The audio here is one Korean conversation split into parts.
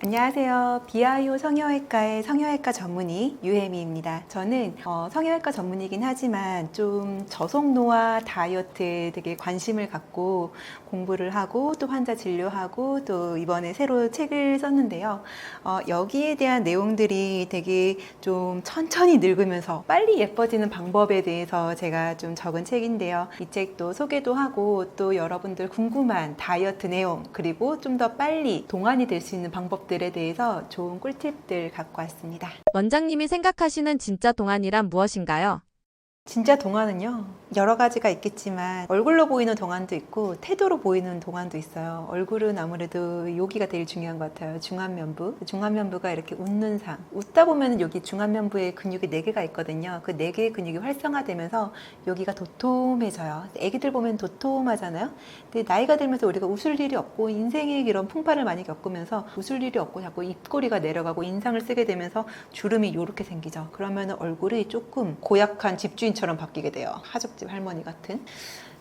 안녕하세요. 비아이오 성형외과의 성형외과 전문의 유혜미입니다. 저는 성형외과 전문이긴 하지만 좀 저속노화 다이어트에 되게 관심을 갖고 공부를 하고 또 환자 진료하고 또 이번에 새로 책을 썼는데요. 여기에 대한 내용들이 되게 좀 천천히 늙으면서 빨리 예뻐지는 방법에 대해서 제가 좀 적은 책인데요. 이 책도 소개도 하고 또 여러분들 궁금한 다이어트 내용 그리고 좀 더 빨리 동안이 될 수 있는 방법들에 대해서 좋은 꿀팁들 갖고 왔습니다. 원장님이 생각하시는 진짜 동안이란 무엇인가요? 진짜 동안은요, 여러 가지가 있겠지만 얼굴로 보이는 동안도 있고 태도로 보이는 동안도 있어요. 얼굴은 아무래도 여기가 제일 중요한 것 같아요. 중안면부. 중안면부가 이렇게 웃는 상. 웃다 보면 여기 중안면부에 근육이 4개가 있거든요. 그 4개의 근육이 활성화되면서 여기가 도톰해져요. 애기들 보면 도톰하잖아요. 근데 나이가 들면서 우리가 웃을 일이 없고 인생의 이런 풍파를 많이 겪으면서 웃을 일이 없고 자꾸 입꼬리가 내려가고 인상을 쓰게 되면서 주름이 이렇게 생기죠. 그러면 얼굴이 조금 고약한 집주인처럼 바뀌게 돼요. 하숙집 할머니 같은.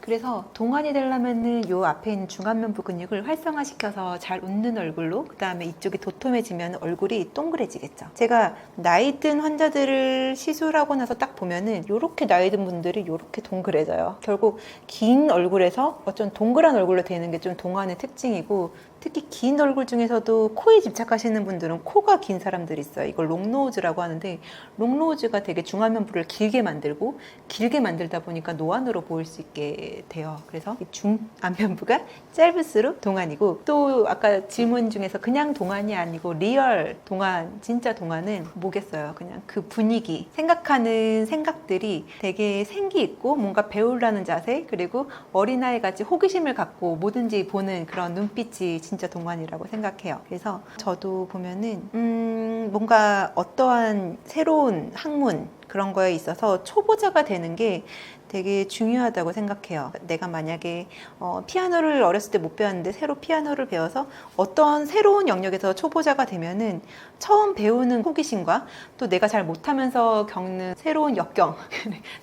그래서 동안이 되려면은 요 앞에 있는 중안면부 근육을 활성화시켜서 잘 웃는 얼굴로, 그 다음에 이쪽이 도톰해지면 얼굴이 동그래지겠죠. 제가 나이 든 환자들을 시술하고 나서 딱 보면은 요렇게 나이 든 분들이 요렇게 동그래져요. 결국 긴 얼굴에서 어쩐 동그란 얼굴로 되는 게 좀 동안의 특징이고, 특히 긴 얼굴 중에서도 코에 집착하시는 분들은 코가 긴 사람들이 있어요. 이걸 롱노즈라고 하는데, 롱노즈가 되게 중안면부를 길게 만들고 길게 만들다 보니까 노안으로 보일 수 있게 돼요. 그래서 이 중안면부가 짧을수록 동안이고, 또 아까 질문 중에서 그냥 동안이 아니고 리얼 동안, 진짜 동안은 뭐겠어요. 그냥 그 분위기, 생각하는 생각들이 되게 생기 있고 뭔가 배우려는 자세, 그리고 어린아이 같이 호기심을 갖고 뭐든지 보는 그런 눈빛이 진짜 동안이라고 생각해요. 그래서 저도 보면은 뭔가 어떠한 새로운 학문 그런 거에 있어서 초보자가 되는 게 되게 중요하다고 생각해요. 내가 만약에 피아노를 어렸을 때 못 배웠는데 새로 피아노를 배워서 어떤 새로운 영역에서 초보자가 되면은 처음 배우는 호기심과 또 내가 잘 못하면서 겪는 새로운 역경,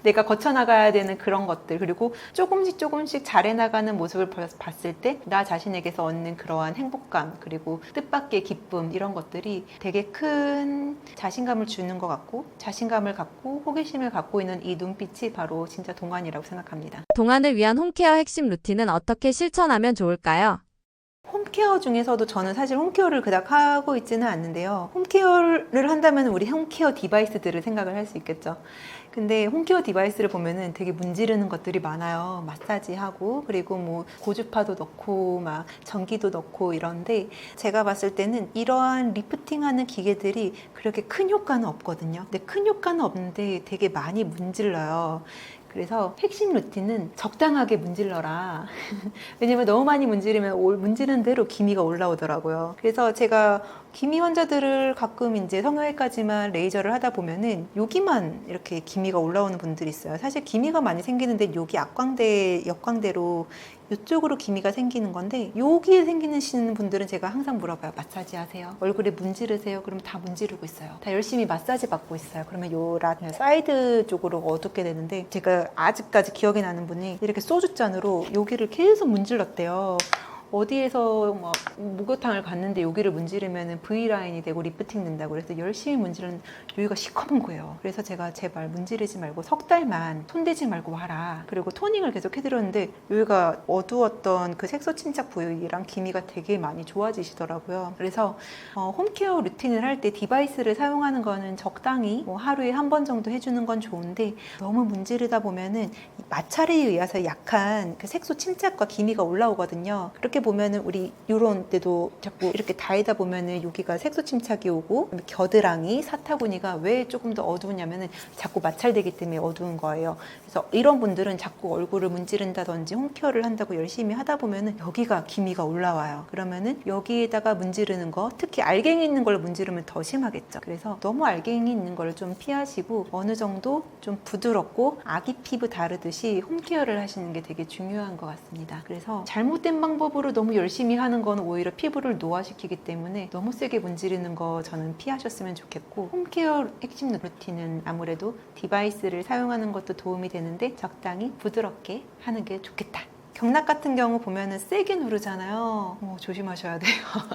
내가 거쳐나가야 되는 그런 것들, 그리고 조금씩 잘해나가는 모습을 봤을 때 나 자신에게서 얻는 그러한 행복감, 그리고 뜻밖의 기쁨, 이런 것들이 되게 큰 자신감을 주는 것 같고, 자신감을 갖고 호기심을 갖고 있는 이 눈빛이 바로 진짜 동안이라고 생각합니다. 동안을 위한 홈케어 핵심 루틴은 어떻게 실천하면 좋을까요? 홈케어 중에서도 저는 사실 홈케어를 그닥 하고 있지는 않는데요. 홈케어를 한다면 우리 홈케어 디바이스들을 생각을 할 수 있겠죠. 근데 홈케어 디바이스를 보면은 되게 문지르는 것들이 많아요. 마사지하고, 그리고 뭐 고주파도 넣고 막 전기도 넣고 이런데, 제가 봤을 때는 이러한 리프팅하는 기계들이 그렇게 큰 효과는 없거든요. 근데 큰 효과는 없는데 되게 많이 문질러요. 그래서 핵심 루틴은 적당하게 문질러라. 왜냐면 너무 많이 문지르면 문지른 대로 기미가 올라오더라고요. 그래서 제가 기미 환자들을 가끔 이제 성형외까지만 레이저를 하다 보면은 여기만 이렇게 기미가 올라오는 분들이 있어요. 사실 기미가 많이 생기는데 여기 악광대, 역광대로 이쪽으로 기미가 생기는 건데, 여기에 생기는 분들은 제가 항상 물어봐요. 마사지 하세요? 얼굴에 문지르세요? 그럼 다 문지르고 있어요. 다 열심히 마사지 받고 있어요. 그러면 요 사이드 쪽으로 어둡게 되는데, 제가 아직까지 기억이 나는 분이 이렇게 소주잔으로 여기를 계속 문질렀대요. 어디에서 막 목욕탕을 갔는데 여기를 문지르면 V라인이 되고 리프팅 된다고 그래서 열심히 문지르는, 여기가 시커먼 거예요. 그래서 제가 제발 문지르지 말고 석 달만 손대지 말고 와라. 그리고 토닝을 계속 해드렸는데 여기가 어두웠던 그 색소 침착 부위랑 기미가 되게 많이 좋아지시더라고요. 그래서 홈케어 루틴을 할 때 디바이스를 사용하는 거는 적당히 뭐 하루에 한 번 정도 해주는 건 좋은데, 너무 문지르다 보면은 마찰에 의해서 약한 그 색소 침착과 기미가 올라오거든요. 그렇게 보면은 우리 요런 데도 자꾸 이렇게 다이다 보면은 여기가 색소 침착이 오고, 겨드랑이, 사타구니가 왜 조금 더 어두우냐면은 자꾸 마찰되기 때문에 어두운 거예요. 그래서 이런 분들은 자꾸 얼굴을 문지른다든지 홈케어를 한다고 열심히 하다 보면은 여기가 기미가 올라와요. 그러면은 여기에다가 문지르는 거, 특히 알갱이 있는 걸로 문지르면 더 심하겠죠. 그래서 너무 알갱이 있는 걸 좀 피하시고 어느 정도 좀 부드럽고 아기 피부 다루듯이 홈케어를 하시는 게 되게 중요한 것 같습니다. 그래서 잘못된 방법으로 너무 열심히 하는 건 오히려 피부를 노화시키기 때문에 너무 세게 문지르는 거 저는 피하셨으면 좋겠고, 홈케어 핵심 루틴은 아무래도 디바이스를 사용하는 것도 도움이 되는데 적당히 부드럽게 하는 게 좋겠다. 경락 같은 경우 보면은 세게 누르잖아요. 조심하셔야 돼요.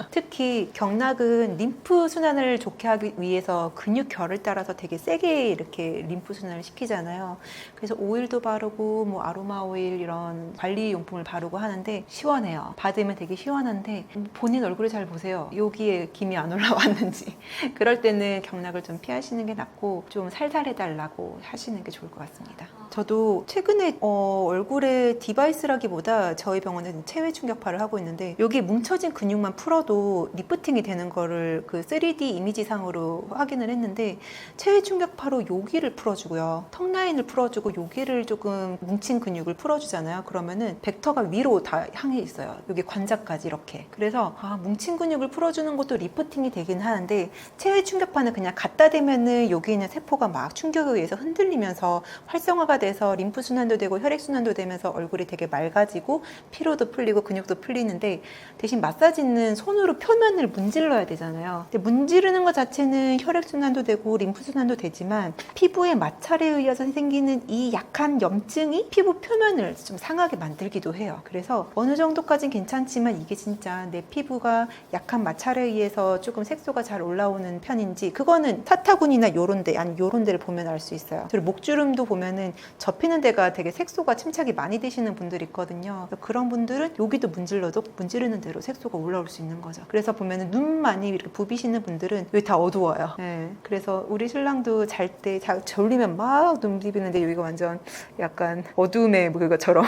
특히 경락은 림프 순환을 좋게 하기 위해서 근육결을 따라서 되게 세게 이렇게 림프 순환을 시키잖아요. 그래서 오일도 바르고 뭐 아로마 오일 이런 관리 용품을 바르고 하는데 시원해요. 받으면 되게 시원한데 본인 얼굴을 잘 보세요. 여기에 김이 안 올라왔는지. 그럴 때는 경락을 좀 피하시는 게 낫고 좀 살살해달라고 하시는 게 좋을 것 같습니다. 저도 최근에 얼굴에 디바이스라기보다 저희 병원은 체외 충격파를 하고 있는데 여기 뭉쳐진 근육만 풀어도 리프팅이 되는 거를 그 3D 이미지상으로 확인을 했는데 체외 충격파로 여기를 풀어주고요. 턱 라인을 풀어주고 여기를 조금 뭉친 근육을 풀어주잖아요. 그러면은 벡터가 위로 다 향해 있어요. 여기 관자까지 이렇게. 그래서 뭉친 근육을 풀어주는 것도 리프팅이 되긴 하는데 체외 충격파는 그냥 갖다 대면은 여기 있는 세포가 막 충격에 의해서 흔들리면서 활성화가 돼서 림프 순환도 되고 혈액 순환도 되면서 얼굴이 되게 맑아지고 피로도 풀리고 근육도 풀리는데 대신 마사지는 손으로 표면을 문질러야 되잖아요. 근데 문지르는 것 자체는 혈액 순환도 되고 림프 순환도 되지만 피부의 마찰에 의해서 생기는 이 약한 염증이 피부 표면을 좀 상하게 만들기도 해요. 그래서 어느 정도까지는 괜찮지만 이게 진짜 내 피부가 약한 마찰에 의해서 조금 색소가 잘 올라오는 편인지 그거는 타타군이나 요런 데 아니 요런 데를 보면 알 수 있어요. 그리고 목주름도 보면은 접히는 데가 되게 색소가 침착이 많이 되시는 분들이 있거든요. 그런 분들은 여기도 문질러도 문지르는 대로 색소가 올라올 수 있는 거죠. 그래서 보면은 눈 많이 이렇게 부비시는 분들은 여기 다 어두워요. 네. 그래서 우리 신랑도 잘 때 졸리면 막 눈 비비는데 여기가 완전 약간 어두움의 그것처럼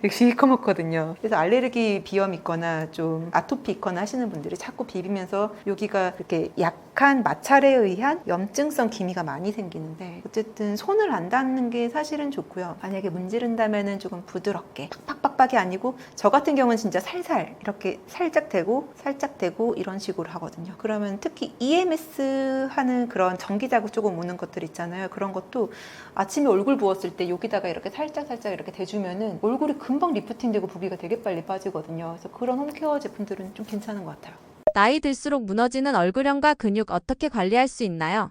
시커멓거든요. 그래서 알레르기 비염 있거나 좀 아토피 있거나 하시는 분들이 자꾸 비비면서 여기가 이렇게 약한 마찰에 의한 염증성 기미가 많이 생기는데 어쨌든 손을 안 닿는 게 사실은 좋고요. 만약에 문지른다면은 조금 부드럽게 팍팍팍팍이 아니고 저 같은 경우는 진짜 살살 이렇게 살짝 대고 이런 식으로 하거든요. 그러면 특히 EMS 하는 그런 전기 자극 조금 오는 것들 있잖아요. 그런 것도 아침에 얼굴 부었을 때 여기다가 이렇게 살짝 이렇게 대주면은 얼굴이 금방 리프팅 되고 부비가 되게 빨리 빠지거든요. 그래서 그런 홈케어 제품들은 좀 괜찮은 것 같아요. 나이 들수록 무너지는 얼굴형과 근육 어떻게 관리할 수 있나요?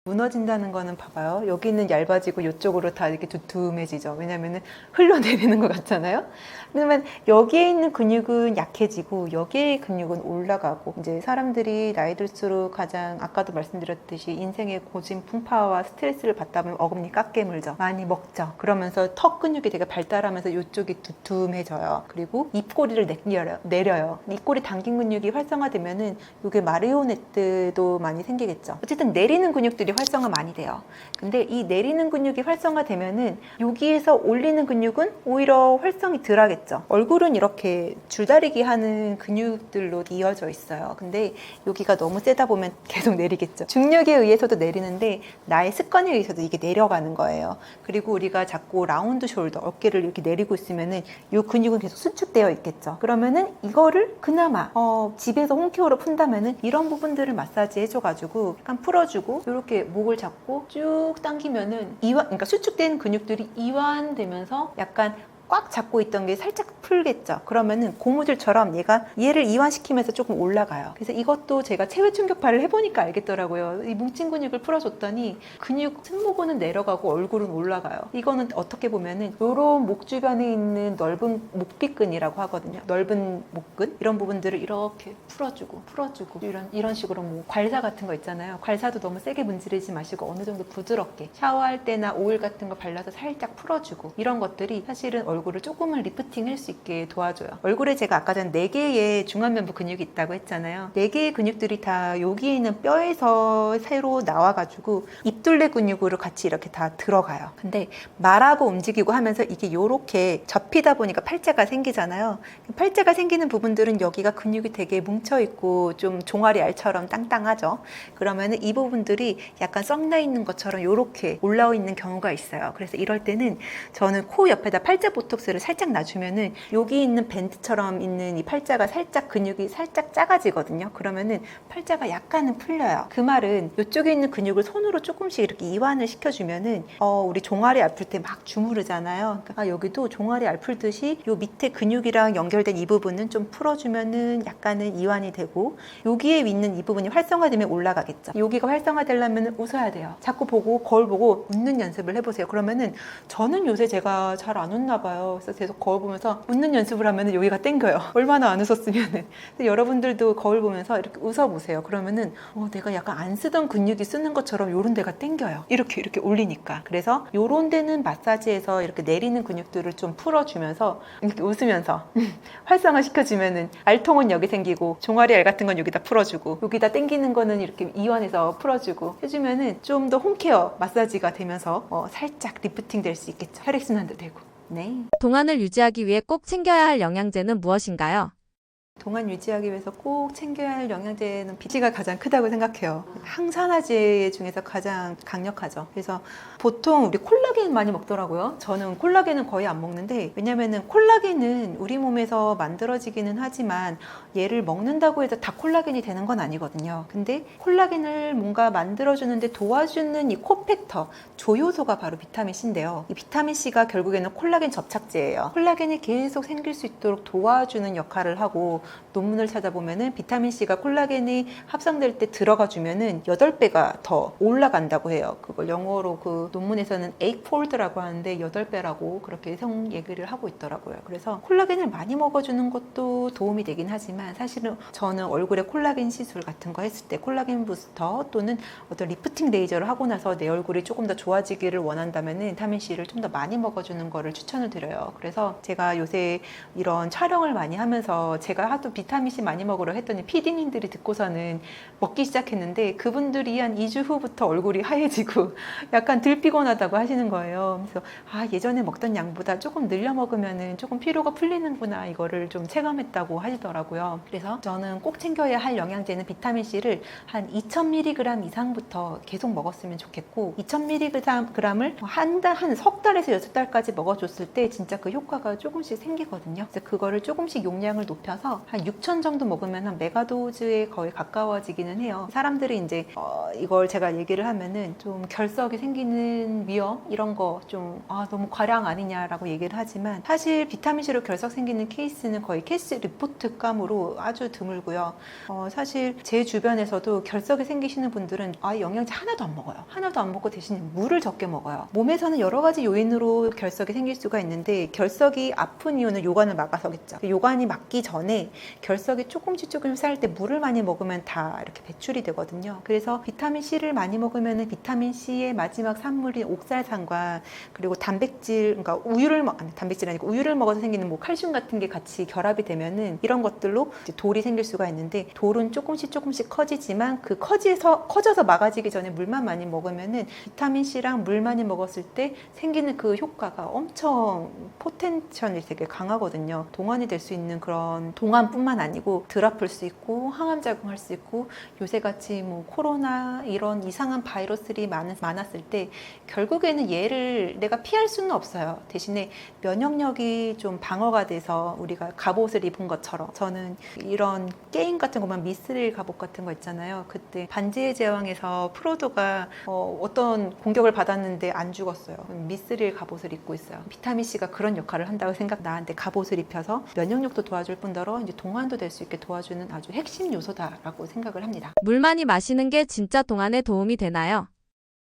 무너진다는 거는 봐봐요. 여기는 얇아지고 이쪽으로 다 이렇게 두툼해지죠. 왜냐면은 흘러내리는 것 같잖아요. 그러면 여기에 있는 근육은 약해지고 여기에 근육은 올라가고 이제 사람들이 나이 들수록 가장 아까도 말씀드렸듯이 인생의 고진 풍파와 스트레스를 받다 보면 어금니 깎게 물죠. 많이 먹죠. 그러면서 턱 근육이 되게 발달하면서 이쪽이 두툼해져요. 그리고 입꼬리를 내려요. 입꼬리 당긴 근육이 활성화되면은 이게 마리오네트도 많이 생기겠죠. 어쨌든 내리는 근육들이 활성화 많이 돼요. 근데 이 내리는 근육이 활성화되면은 여기에서 올리는 근육은 오히려 활성이 덜 하겠죠. 얼굴은 이렇게 줄다리기 하는 근육들로 이어져 있어요. 근데 여기가 너무 세다 보면 계속 내리겠죠. 중력에 의해서도 내리는데 나의 습관에 의해서도 이게 내려가는 거예요. 그리고 우리가 자꾸 라운드 숄더, 어깨를 이렇게 내리고 있으면은 이 근육은 계속 수축되어 있겠죠. 그러면은 이거를 그나마 집에서 홈케어로 푼다면은 이런 부분들을 마사지 해줘가지고 약간 풀어주고 이렇게 목을 잡고 쭉 당기면은 그러니까 수축된 근육들이 이완되면서 약간 꽉 잡고 있던 게 살짝 풀겠죠. 그러면은 고무줄처럼 얘를 이완시키면서 조금 올라가요. 그래서 이것도 제가 체외 충격파를 해보니까 알겠더라고요. 이 뭉친 근육을 풀어줬더니 근육 승모근은 내려가고 얼굴은 올라가요. 이거는 어떻게 보면은 요런 목 주변에 있는 넓은 목비근이라고 하거든요. 넓은 목근 이런 부분들을 이렇게 풀어주고 이런 식으로 뭐 괄사 같은 거 있잖아요. 괄사도 너무 세게 문지르지 마시고 어느 정도 부드럽게 샤워할 때나 오일 같은 거 발라서 살짝 풀어주고 이런 것들이 사실은 얼굴을 조금은 리프팅 할 수 있게 도와줘요. 얼굴에 제가 아까 전 4개의 중안면부 근육이 있다고 했잖아요. 4개의 근육들이 다 여기에 있는 뼈에서 새로 나와가지고 입둘레 근육으로 같이 이렇게 다 들어가요. 근데 말하고 움직이고 하면서 이게 이렇게 접히다 보니까 팔자가 생기잖아요. 팔자가 생기는 부분들은 여기가 근육이 되게 뭉쳐있고 좀 종아리 알처럼 땅땅하죠. 그러면 이 부분들이 약간 썩나 있는 것처럼 이렇게 올라와 있는 경우가 있어요. 그래서 이럴 때는 저는 코 옆에다 팔자 보톡스를 살짝 놔주면은 여기 있는 밴드처럼 있는 이 팔자가 살짝 근육이 살짝 작아지거든요. 그러면은 팔자가 약간은 풀려요. 그 말은 이쪽에 있는 근육을 손으로 조금씩 이렇게 이완을 시켜주면은 우리 종아리 아플 때 막 주무르잖아요. 그러니까 여기도 종아리 아플듯이 요 밑에 근육이랑 연결된 이 부분은 좀 풀어주면은 약간은 이완이 되고 여기에 있는 이 부분이 활성화되면 올라가겠죠. 여기가 활성화되려면 웃어야 돼요. 자꾸 보고 거울 보고 웃는 연습을 해보세요. 그러면은 저는 요새 제가 잘 안 웃나 봐요. 봐요. 그래서 계속 거울 보면서 웃는 연습을 하면 여기가 땡겨요. 얼마나 안 웃었으면은. 근데 여러분들도 거울 보면서 이렇게 웃어보세요. 그러면은 내가 약간 안 쓰던 근육이 쓰는 것처럼 요런 데가 땡겨요. 이렇게 올리니까. 그래서 요런 데는 마사지에서 이렇게 내리는 근육들을 좀 풀어주면서 이렇게 웃으면서 활성화 시켜주면은 알통은 여기 생기고 종아리 알 같은 건 여기다 풀어주고 여기다 땡기는 거는 이렇게 이완해서 풀어주고 해주면은 좀 더 홈케어 마사지가 되면서 살짝 리프팅 될 수 있겠죠. 혈액순환도 되고. 네. 동안을 유지하기 위해 꼭 챙겨야 할 영양제는 무엇인가요? 동안 유지하기 위해서 꼭 챙겨야 할 영양제는 B가 가장 크다고 생각해요. 항산화제 중에서 가장 강력하죠. 그래서 보통 우리 콜라겐 많이 먹더라고요. 저는 콜라겐은 거의 안 먹는데, 왜냐면은 콜라겐은 우리 몸에서 만들어지기는 하지만 얘를 먹는다고 해서 다 콜라겐이 되는 건 아니거든요. 근데 콜라겐을 뭔가 만들어주는데 도와주는 이 코팩터, 조효소가 바로 비타민 C인데요. 이 비타민 C가 결국에는 콜라겐 접착제예요. 콜라겐이 계속 생길 수 있도록 도와주는 역할을 하고, 논문을 찾아보면은 비타민 C가 콜라겐이 합성될 때 들어가 주면은 8배가 더 올라간다고 해요. 그걸 영어로 그 논문에서는 8fold라고 하는데 8배라고 그렇게 얘기를 하고 있더라고요. 그래서 콜라겐을 많이 먹어주는 것도 도움이 되긴 하지만, 사실은 저는 얼굴에 콜라겐 시술 같은 거 했을 때 콜라겐 부스터 또는 어떤 리프팅 레이저를 하고 나서 내 얼굴이 조금 더 좋아지기를 원한다면은 비타민 C를 좀 더 많이 먹어주는 거를 추천을 드려요. 그래서 제가 요새 이런 촬영을 많이 하면서 제가 하도 비타민 C 많이 먹으러 했더니 PD님들이 듣고서는 먹기 시작했는데, 그분들이 한 2주 후부터 얼굴이 하얘지고 약간 덜 피곤하다고 하시는 거예요. 그래서 예전에 먹던 양보다 조금 늘려 먹으면은 조금 피로가 풀리는구나, 이거를 좀 체감했다고 하시더라고요. 그래서 저는 꼭 챙겨야 할 영양제는 비타민 C를 한 2000mg 이상부터 계속 먹었으면 좋겠고, 2000mg을 한 석 달에서 6달까지 먹어줬을 때 진짜 그 효과가 조금씩 생기거든요. 그래서 그거를 조금씩 용량을 높여서 한 6,000 정도 먹으면 한 메가도즈에 거의 가까워지기는 해요. 사람들이 이제 이걸 제가 얘기를 하면은 좀 결석이 생기는 위험 이런 거 좀 너무 과량 아니냐라고 얘기를 하지만, 사실 비타민C로 결석 생기는 케이스는 거의 케이스 리포트감으로 아주 드물고요. 사실 제 주변에서도 결석이 생기시는 분들은 영양제 하나도 안 먹어요. 하나도 안 먹고 대신 물을 적게 먹어요. 몸에서는 여러 가지 요인으로 결석이 생길 수가 있는데, 결석이 아픈 이유는 요관을 막아서겠죠. 요관이 막기 전에 결석이 조금씩 쌓일 때 물을 많이 먹으면 다 이렇게 배출이 되거든요. 그래서 비타민 C를 많이 먹으면 비타민 C의 마지막 산물인 옥살산과, 그리고 단백질, 그러니까 단백질 아니고 우유를 먹어서 생기는 뭐 칼슘 같은 게 같이 결합이 되면은 이런 것들로 이제 돌이 생길 수가 있는데, 돌은 조금씩 커지지만 그 커져서 막아지기 전에 물만 많이 먹으면은 비타민 C랑 물 많이 먹었을 때 생기는 그 효과가 엄청 포텐셜이 되게 강하거든요. 동안이 될 수 있는 그런, 동안뿐만 아니고 덜 아플 수 있고 항암 작용할 수 있고, 요새같이 뭐 코로나 이런 이상한 바이러스들이 많았을 때 결국에는 얘를 내가 피할 수는 없어요. 대신에 면역력이 좀 방어가 돼서 우리가 갑옷을 입은 것처럼, 저는 이런 게임 같은 거만 미스릴 갑옷 같은 거 있잖아요. 그때 반지의 제왕에서 프로도가 어떤 공격을 받았는데 안 죽었어요. 미스릴 갑옷을 입고 있어요. 비타민 C가 그런 역할을 한다고 나한테 갑옷을 입혀서 면역력도 도와줄 뿐더러 이제 동안도 될 수 있게 도와주는 아주 핵심 요소다라고 생각을 합니다. 물 많이 마시는 게 진짜 동안에 도움이 되나요?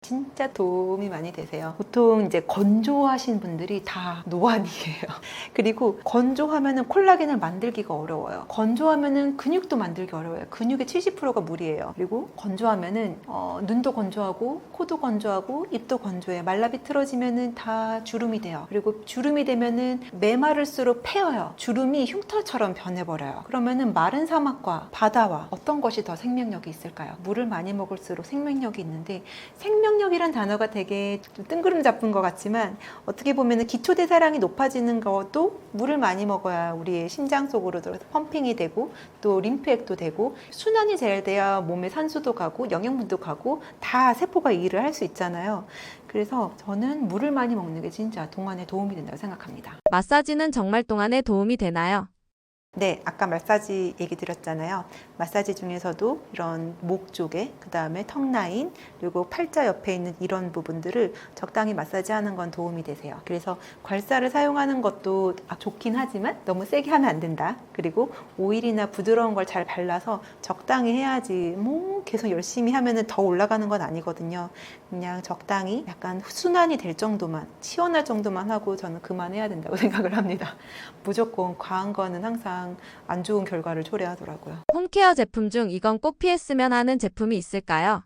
진짜 도움이 많이 되세요. 보통 이제 건조하신 분들이 다 노안이에요. 그리고 건조하면은 콜라겐을 만들기가 어려워요. 건조하면은 근육도 만들기 어려워요. 근육의 70%가 물이에요. 그리고 건조하면은 눈도 건조하고 코도 건조하고 입도 건조해요. 말라비틀어지면은 다 주름이 돼요. 그리고 주름이 되면은 메마를수록 패여요. 주름이 흉터처럼 변해버려요. 그러면은 마른 사막과 바다와 어떤 것이 더 생명력이 있을까요? 물을 많이 먹을수록 생명력이 있는데, 생명력이란 단어가 되게 좀 뜬구름 잡은 것 같지만, 어떻게 보면 기초대사량이 높아지는 것도 물을 많이 먹어야 우리의 심장 속으로 들어서 펌핑이 되고, 또 림프액도 되고, 순환이 잘 돼야 몸에 산소도 가고 영양분도 가고 다 세포가 일을 할 수 있잖아요. 그래서 저는 물을 많이 먹는 게 진짜 동안에 도움이 된다고 생각합니다. 마사지는 정말 동안에 도움이 되나요? 네, 아까 마사지 얘기 드렸잖아요. 마사지 중에서도 이런 목 쪽에, 그 다음에 턱 라인, 그리고 팔자 옆에 있는 이런 부분들을 적당히 마사지하는 건 도움이 되세요. 그래서 괄사를 사용하는 것도 좋긴 하지만 너무 세게 하면 안 된다. 그리고 오일이나 부드러운 걸 잘 발라서 적당히 해야지 뭐 계속 열심히 하면은 더 올라가는 건 아니거든요. 그냥 적당히 약간 순환이 될 정도만, 시원할 정도만 하고 저는 그만해야 된다고 생각을 합니다. 무조건 과한 거는 항상 안 좋은 결과를 초래하더라고요. 홈케어 제품 중 이건 꼭 피했으면 하는 제품이 있을까요?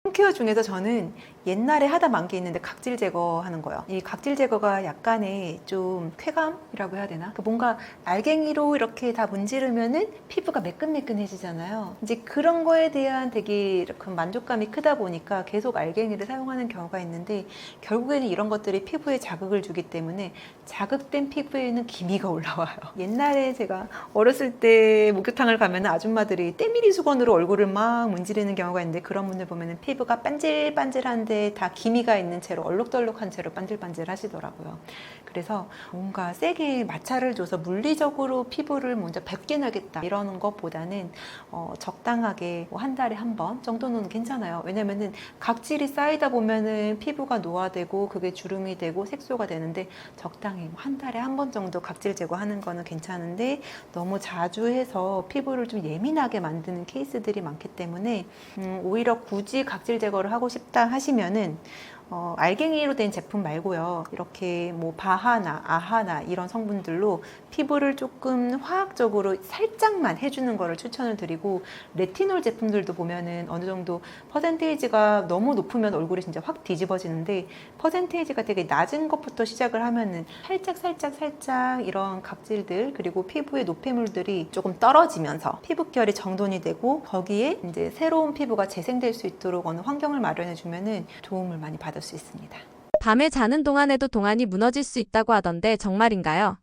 홈케어 중에서 저는 옛날에 하다 만 게 있는데 각질 제거하는 거요. 이 각질 제거가 약간의 좀 쾌감이라고 해야 되나? 뭔가 알갱이로 이렇게 다 문지르면은 피부가 매끈매끈해지잖아요. 이제 그런 거에 대한 되게 이렇게 만족감이 크다 보니까 계속 알갱이를 사용하는 경우가 있는데 결국에는 이런 것들이 피부에 자극을 주기 때문에 자극된 피부에는 기미가 올라와요. 옛날에 제가 어렸을 때 목욕탕을 가면 아줌마들이 때밀이 수건으로 얼굴을 막 문지르는 경우가 있는데 그런 분들 보면은 피부가 반질반질한데 다 기미가 있는 채로 얼룩덜룩한 채로 반질반질 하시더라고요. 그래서 뭔가 세게 마찰을 줘서 물리적으로 피부를 먼저 뵙게 나겠다 이러는 것보다는 적당하게 뭐 한 달에 한 번 정도는 괜찮아요. 왜냐면은 각질이 쌓이다 보면은 피부가 노화되고 그게 주름이 되고 색소가 되는데 적당히 한 달에 한 번 정도 각질 제거하는 거는 괜찮은데 너무 자주 해서 피부를 좀 예민하게 만드는 케이스들이 많기 때문에 오히려 굳이 각질 제거를 하고 싶다 하시면은 알갱이로 된 제품 말고요. 이렇게 뭐 바하나 아하나 이런 성분들로 피부를 조금 화학적으로 살짝만 해주는 거를 추천을 드리고 레티놀 제품들도 보면은 어느 정도 퍼센테이지가 너무 높으면 얼굴이 진짜 확 뒤집어지는데 퍼센테이지가 되게 낮은 것부터 시작을 하면은 살짝 이런 각질들 그리고 피부의 노폐물들이 조금 떨어지면서 피부결이 정돈이 되고 거기에 이제 새로운 피부가 재생될 수 있도록 어느 환경을 마련해 주면은 도움을 많이 받을 수 있습니다. 밤에 자는 동안에도 동안이 무너질 수 있다고 하던데 정말인가요?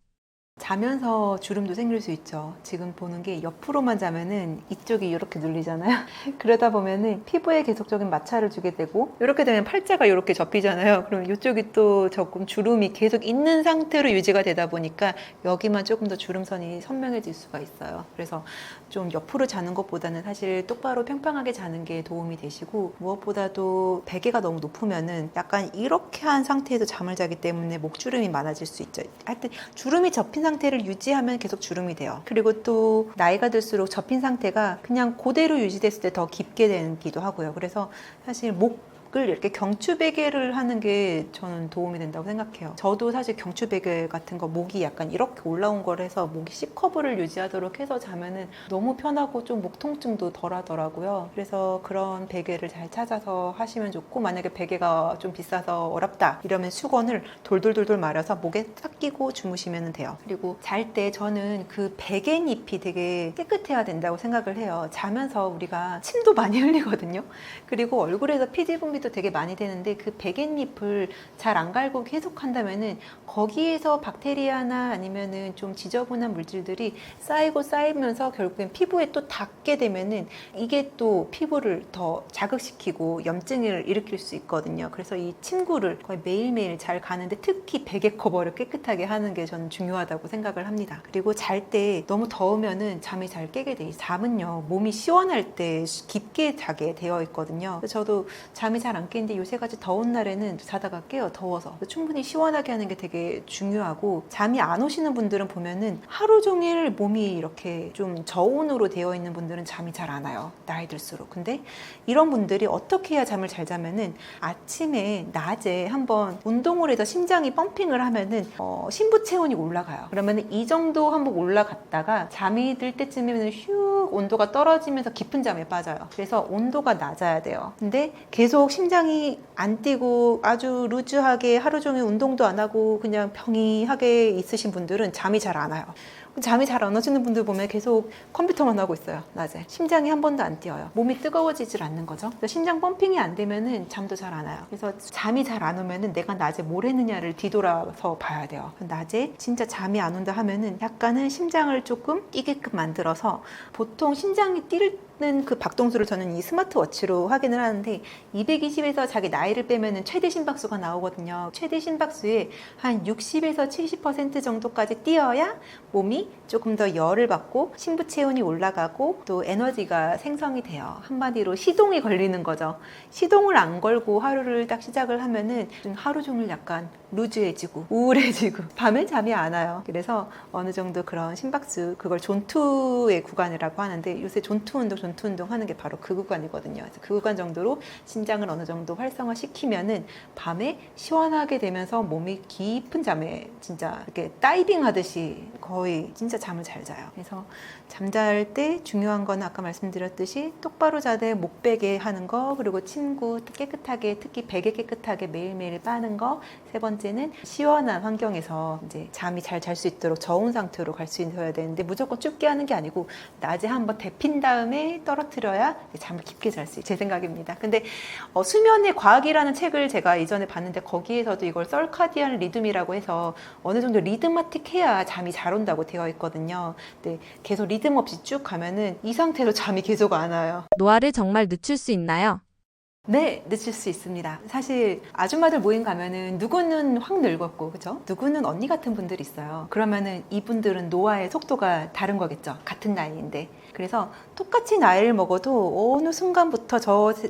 자면서 주름도 생길 수 있죠. 지금 보는 게 옆으로만 자면은 이쪽이 이렇게 눌리잖아요. 그러다 보면은 피부에 계속적인 마찰을 주게 되고 이렇게 되면 팔자가 이렇게 접히잖아요. 그럼 이쪽이 또 조금 주름이 계속 있는 상태로 유지가 되다 보니까 여기만 조금 더 주름선이 선명해질 수가 있어요. 그래서 좀 옆으로 자는 것보다는 사실 똑바로 평평하게 자는 게 도움이 되시고 무엇보다도 베개가 너무 높으면은 약간 이렇게 한 상태에서 잠을 자기 때문에 목주름이 많아질 수 있죠. 하여튼 주름이 접힌 상태를 유지하면 계속 주름이 돼요. 그리고 또 나이가 들수록 접힌 상태가 그냥 그대로 유지됐을 때 더 깊게 되기도 하고요. 그래서 사실 목을 이렇게 경추 베개를 하는 게 저는 도움이 된다고 생각해요. 저도 사실 경추 베개 같은 거 목이 약간 이렇게 올라온 걸 해서 목이 C커브를 유지하도록 해서 자면은 너무 편하고 좀 목 통증도 덜 하더라고요. 그래서 그런 베개를 잘 찾아서 하시면 좋고 만약에 베개가 좀 비싸서 어렵다 이러면 수건을 돌돌돌돌 말아서 목에 딱 끼고 주무시면 돼요. 그리고 잘 때 저는 그 베갯잎이 되게 깨끗해야 된다고 생각을 해요. 자면서 우리가 침도 많이 흘리거든요. 그리고 얼굴에서 피지 분비도 되게 많이 되는데 그 베갯잎을 잘 안 갈고 계속 한다면은 거기에서 박테리아나 아니면은 좀 지저분한 물질들이 쌓이고 쌓이면서 결국엔 피부에 또 닿게 되면은 이게 또 피부를 더 자극시키고 염증을 일으킬 수 있거든요. 그래서 이 침구를 거의 매일매일 잘 가는데 특히 베개 커버를 깨끗하게 하는 게 저는 중요하다고 생각을 합니다. 그리고 잘 때 너무 더우면은 잠이 잘 깨게 돼요. 잠은요 몸이 시원할 때 깊게 자게 되어 있거든요. 저도 잠이 잘 안 깨는데 요새같이 더운 날에는 자다가 깨요. 더워서. 충분히 시원하게 하는 게 되게 중요하고 잠이 안 오시는 분들은 보면은 하루 종일 몸이 이렇게 좀 저온으로 되어 있는 분들은 잠이 잘 안 와요. 나이 들수록. 근데 이런 분들이 어떻게 해야 잠을 잘 자면은 아침에 낮에 한번 운동을 해서 심장이 펌핑을 하면은 심부 체온이 올라가요. 그러면은 이 정도 한번 올라갔다가 잠이 들 때쯤이면 슉 온도가 떨어지면서 깊은 잠에 빠져요. 그래서 온도가 낮아야 돼요. 근데 계속 심장이 안 뛰고 아주 루즈하게 하루 종일 운동도 안 하고 그냥 평이하게 있으신 분들은 잠이 잘 안 와요. 잠이 잘 안 오시는 분들 보면 계속 컴퓨터만 하고 있어요. 낮에 심장이 한 번도 안 뛰어요. 몸이 뜨거워지질 않는 거죠. 그래서 심장 펌핑이 안 되면은 잠도 잘 안 와요. 그래서 잠이 잘 안 오면은 내가 낮에 뭘 했느냐를 뒤돌아서 봐야 돼요. 낮에 진짜 잠이 안 온다 하면은 약간은 심장을 조금 뛰게끔 만들어서 보통 심장이 뛸 그 박동수를 저는 이 스마트워치로 확인을 하는데 220에서 자기 나이를 빼면은 최대 심박수가 나오거든요. 최대 심박수에 한 60에서 70% 정도까지 뛰어야 몸이 조금 더 열을 받고 심부 체온이 올라가고 또 에너지가 생성이 돼요. 한마디로 시동이 걸리는 거죠. 시동을 안 걸고 하루를 딱 시작을 하면은 하루 종일 약간 루즈해지고 우울해지고 밤에 잠이 안 와요. 그래서 어느 정도 그런 심박수, 그걸 존투의 구간이라고 하는데 요새 존투 운동 하는 게 바로 그 구간이거든요. 그래서 그 구간 정도로 심장을 어느 정도 활성화 시키면은 밤에 시원하게 되면서 몸이 깊은 잠에 진짜 이렇게 다이빙 하듯이 거의 진짜 잠을 잘 자요. 그래서 잠잘 때 중요한 건 아까 말씀드렸듯이 똑바로 자되 목 베게 하는 거, 그리고 침구 깨끗하게, 특히 베개 깨끗하게 매일매일 빠는 거. 세 번째는 시원한 환경에서 이제 잠이 잘 잘 수 있도록 저온 상태로 갈 수 있어야 되는데 무조건 춥게 하는 게 아니고 낮에 한번 데핀 다음에 떨어뜨려야 잠을 깊게 잘 수 있어요. 제 생각입니다. 근데 수면의 과학이라는 책을 제가 이전에 봤는데 거기에서도 이걸 썰카디안 리듬이라고 해서 어느 정도 리드마틱해야 잠이 잘 온다고 되어 있거든요. 근데 계속 리듬 없이 쭉 가면은 이 상태로 잠이 계속 안 와요. 노화를 정말 늦출 수 있나요? 네, 늦출 수 있습니다. 사실 아줌마들 모임 가면은 누구는 확 늙었고, 그죠? 누구는 언니 같은 분들이 있어요. 그러면은 이분들은 노화의 속도가 다른 거겠죠. 같은 나이인데. 그래서 똑같이 나이를 먹어도 어느 순간부터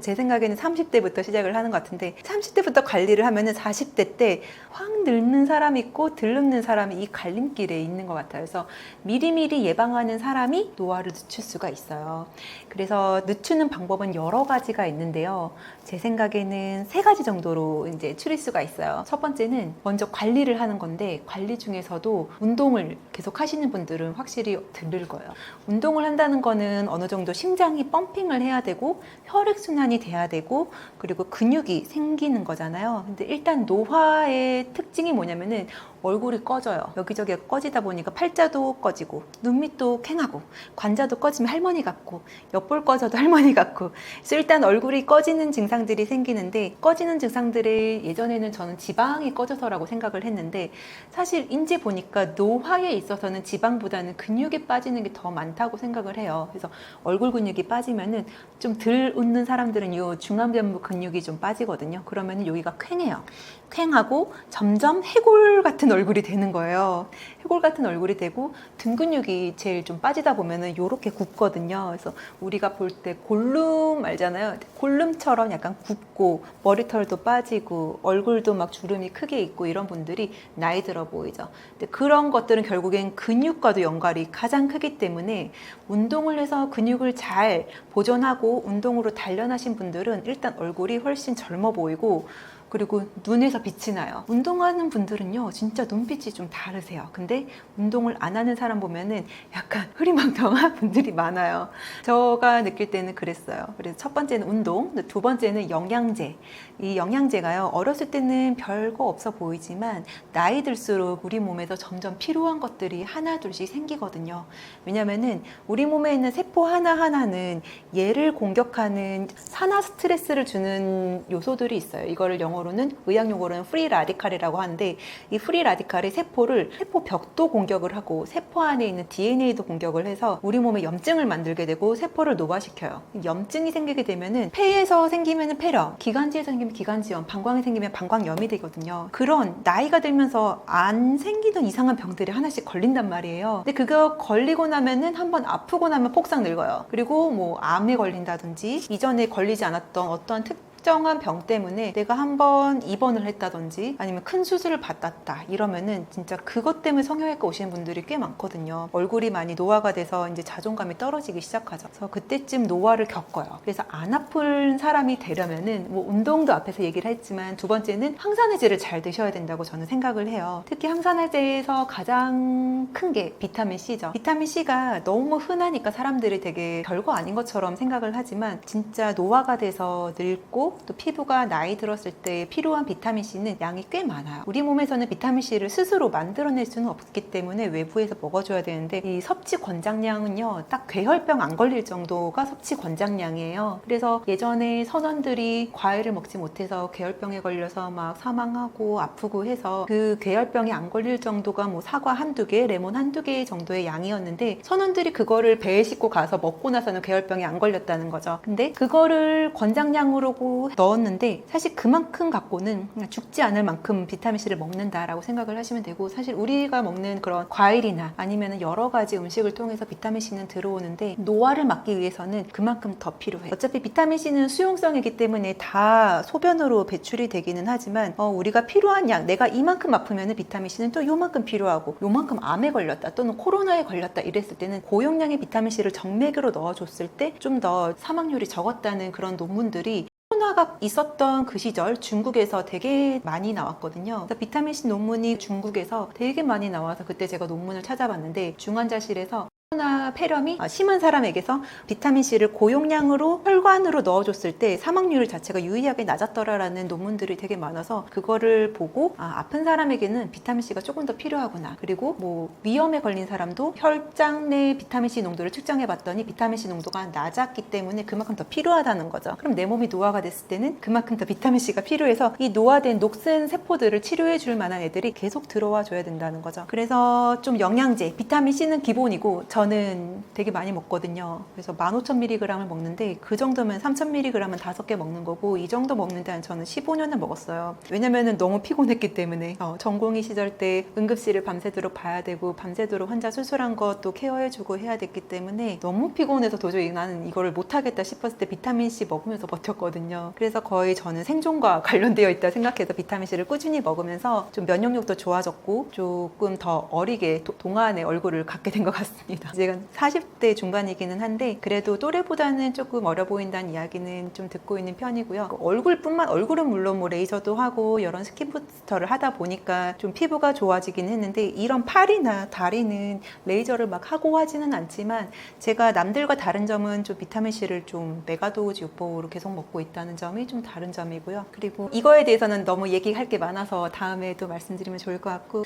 제 생각에는 30대부터 시작을 하는 것 같은데 30대부터 관리를 하면은 40대 때 확 늙는 사람이 있고 덜 늙는 사람이 이 갈림길에 있는 것 같아요. 그래서 미리미리 예방하는 사람이 노화를 늦출 수가 있어요. 그래서 늦추는 방법은 여러 가지가 있는데요. 제 생각에는 3가지 정도로 이제 추릴 수가 있어요. 첫 번째는 먼저 관리를 하는 건데 관리 중에서도 운동을 계속 하시는 분들은 확실히 덜 늙어요. 운동을 한다는 거는 어느 정도 심장이 펌핑을 해야 되고 혈액순환이 돼야 되고 그리고 근육이 생기는 거잖아요. 근데 일단 노화의 특징이 뭐냐면은 얼굴이 꺼져요. 여기저기 꺼지다 보니까 팔자도 꺼지고 눈밑도 퀭하고 관자도 꺼지면 할머니 같고 옆볼 꺼져도 할머니 같고 그래서 일단 얼굴이 꺼지는 증상들이 생기는데 꺼지는 증상들을 예전에는 저는 지방이 꺼져서라고 생각을 했는데 사실 이제 보니까 노화에 있어서는 지방보다는 근육이 빠지는 게 더 많다고 생각을 해요. 그래서 얼굴 근육이 빠지면은 좀 덜 웃는 사람들은 요 중안면부 근육이 좀 빠지거든요. 그러면은 여기가 퀭해요. 퀭하고 점점 해골 같은 얼굴이 되는 거예요. 해골 같은 얼굴이 되고 등 근육이 제일 좀 빠지다 보면은 요렇게 굽거든요. 그래서 우리가 볼 때 골룸 알잖아요. 골룸처럼 약간 굽고 머리털도 빠지고 얼굴도 막 주름이 크게 있고 이런 분들이 나이 들어 보이죠. 근데 그런 것들은 결국엔 근육과도 연관이 가장 크기 때문에 운동을 해서 근육을 잘 보존하고 운동으로 단련하신 분들은 일단 얼굴이 훨씬 젊어 보이고 그리고 눈에서 빛이 나요. 운동하는 분들은요 진짜 눈빛이 좀 다르세요. 근데 운동을 안 하는 사람 보면은 약간 흐리멍텅한 분들이 많아요. 제가 느낄 때는 그랬어요. 그래서 첫 번째는 운동, 두 번째는 영양제. 이 영양제가요 어렸을 때는 별거 없어 보이지만 나이 들수록 우리 몸에서 점점 필요한 것들이 하나 둘씩 생기거든요. 왜냐면은 우리 몸에 있는 세포 하나하나는 얘를 공격하는 산화 스트레스를 주는 요소들이 있어요. 이거를 영어로는 의학 용어로는 프리 라디칼이라고 하는데 이 프리 라디칼이 세포 벽도 공격을 하고 세포 안에 있는 DNA도 공격을 해서 우리 몸에 염증을 만들게 되고 세포를 노화시켜요. 염증이 생기게 되면은 폐에서 생기면은 폐렴, 기관지에서 생기면 기관지염, 방광에 생기면 방광염이 되거든요. 그런 나이가 들면서 안 생기던 이상한 병들이 하나씩 걸린단 말이에요. 근데 그거 걸리고 나면은 한번 아프고 나면 폭삭 늙어요. 그리고 뭐 암에 걸린다든지 이전에 걸리지 않았던 어떠한 특정한 병 때문에 내가 한번 입원을 했다든지 아니면 큰 수술을 받았다 이러면은 진짜 그것 때문에 성형외과 오시는 분들이 꽤 많거든요. 얼굴이 많이 노화가 돼서 이제 자존감이 떨어지기 시작하죠. 그래서 그때쯤 노화를 겪어요. 그래서 안 아픈 사람이 되려면은 뭐 운동도 앞에서 얘기를 했지만 두 번째는 항산화제를 잘 드셔야 된다고 저는 생각을 해요. 특히 항산화제에서 가장 큰 게 비타민 C죠. 비타민 C가 너무 흔하니까 사람들이 되게 별거 아닌 것처럼 생각을 하지만 진짜 노화가 돼서 늙고 그리고 또 피부가 나이 들었을 때 필요한 비타민C는 양이 꽤 많아요. 우리 몸에서는 비타민C를 스스로 만들어낼 수는 없기 때문에 외부에서 먹어줘야 되는데 이 섭취 권장량은요, 딱 괴혈병 안 걸릴 정도가 섭취 권장량이에요. 그래서 예전에 선원들이 과일을 먹지 못해서 괴혈병에 걸려서 막 사망하고 아프고 해서 그 괴혈병이 안 걸릴 정도가 뭐 사과 한두 개, 레몬 한두 개 정도의 양이었는데 선원들이 그거를 배에 싣고 가서 먹고 나서는 괴혈병이 안 걸렸다는 거죠. 근데 그거를 권장량으로 넣었는데 사실 그만큼 갖고는 그냥 죽지 않을 만큼 비타민C를 먹는다라고 생각을 하시면 되고, 사실 우리가 먹는 그런 과일이나 아니면 여러 가지 음식을 통해서 비타민C는 들어오는데 노화를 막기 위해서는 그만큼 더 필요해. 어차피 비타민C는 수용성이기 때문에 다 소변으로 배출이 되기는 하지만 우리가 필요한 양, 내가 이만큼 아프면 비타민C는 또 요만큼 필요하고, 요만큼 암에 걸렸다 또는 코로나에 걸렸다 이랬을 때는 고용량의 비타민C를 정맥으로 넣어줬을 때 좀 더 사망률이 적었다는 그런 논문들이 코로나가 있었던 그 시절 중국에서 되게 많이 나왔거든요. 그래서 비타민C 논문이 중국에서 되게 많이 나와서 그때 제가 논문을 찾아봤는데, 중환자실에서 코로나 폐렴이 심한 사람에게서 비타민C를 고용량으로 혈관으로 넣어줬을 때 사망률 자체가 유의하게 낮았더라라는 논문들이 되게 많아서 그거를 보고 아픈 사람에게는 비타민C가 조금 더 필요하구나. 그리고 뭐 위염에 걸린 사람도 혈장 내 비타민C 농도를 측정해 봤더니 비타민C 농도가 낮았기 때문에 그만큼 더 필요하다는 거죠. 그럼 내 몸이 노화가 됐을 때는 그만큼 더 비타민C가 필요해서 이 노화된 녹슨 세포들을 치료해 줄 만한 애들이 계속 들어와 줘야 된다는 거죠. 그래서 좀 영양제, 비타민C는 기본이고 저는 되게 많이 먹거든요. 그래서 15,000mg을 먹는데 그 정도면 3,000mg은 5개 먹는 거고, 이 정도 먹는 데는 저는 15년을 먹었어요. 왜냐면은 너무 피곤했기 때문에 전공의 시절 때 응급실을 밤새도록 봐야 되고 밤새도록 환자 수술한 것도 케어해주고 해야 됐기 때문에 너무 피곤해서 도저히 나는 이거를 못하겠다 싶었을 때 비타민C 먹으면서 버텼거든요. 그래서 거의 저는 생존과 관련되어 있다 생각해서 비타민C를 꾸준히 먹으면서 좀 면역력도 좋아졌고 조금 더 어리게 동안의 얼굴을 갖게 된 것 같습니다. 제가 40대 중반이기는 한데 그래도 또래보다는 조금 어려 보인다는 이야기는 좀 듣고 있는 편이고요. 얼굴은 물론 뭐 레이저도 하고 여러 스킨 부스터를 하다 보니까 좀 피부가 좋아지긴 했는데, 이런 팔이나 다리는 레이저를 막 하고 하지는 않지만 제가 남들과 다른 점은 좀 비타민C를 좀 메가도즈 요법으로 계속 먹고 있다는 점이 좀 다른 점이고요. 그리고 이거에 대해서는 너무 얘기할 게 많아서 다음에 또 말씀드리면 좋을 것 같고,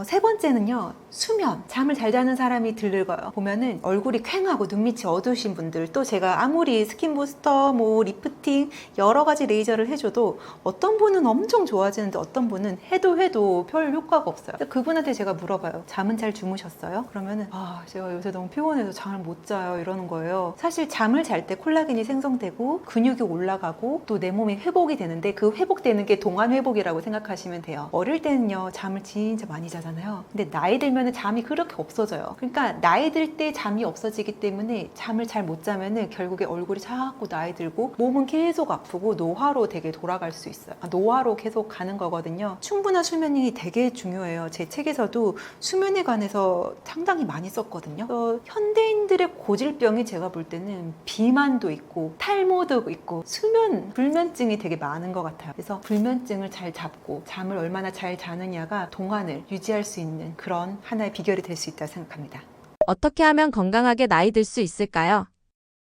세 번째는요, 수면. 잠을 잘 자는 사람이 들늙어요. 보면은 얼굴이 퀭하고 눈밑이 어두우신 분들, 또 제가 아무리 스킨 부스터, 뭐 리프팅 여러 가지 레이저를 해줘도 어떤 분은 엄청 좋아지는데 어떤 분은 해도 별 효과가 없어요. 그분한테 제가 물어봐요. 잠은 잘 주무셨어요? 그러면은 제가 요새 너무 피곤해서 잠을 못 자요 이러는 거예요. 사실 잠을 잘 때 콜라겐이 생성되고 근육이 올라가고 또 내 몸이 회복이 되는데, 그 회복되는 게 동안 회복이라고 생각하시면 돼요. 어릴 때는요 잠을 진짜 많이 자잖아요. 근데 나이 들면은 잠이 그렇게 없어져요. 그러니까 나이 들 때 잠이 없어지기 때문에 잠을 잘 못 자면은 결국에 얼굴이 자꾸 나이 들고 몸은 계속 아프고 노화로 되게 돌아갈 수 있어요. 노화로 계속 가는 거거든요. 충분한 수면이 되게 중요해요. 제 책에서도 수면에 관해서 상당히 많이 썼거든요. 현대인들의 고질병이 제가 볼 때는 비만도 있고 탈모도 있고 수면 불면증이 되게 많은 것 같아요. 그래서 불면증을 잘 잡고 잠을 얼마나 잘 자느냐가 동안을 유지할 수 있는 그런 하나의 비결이 될 수 있다고 생각합니다. 어떻게 하면 건강하게 나이 들 수 있을까요?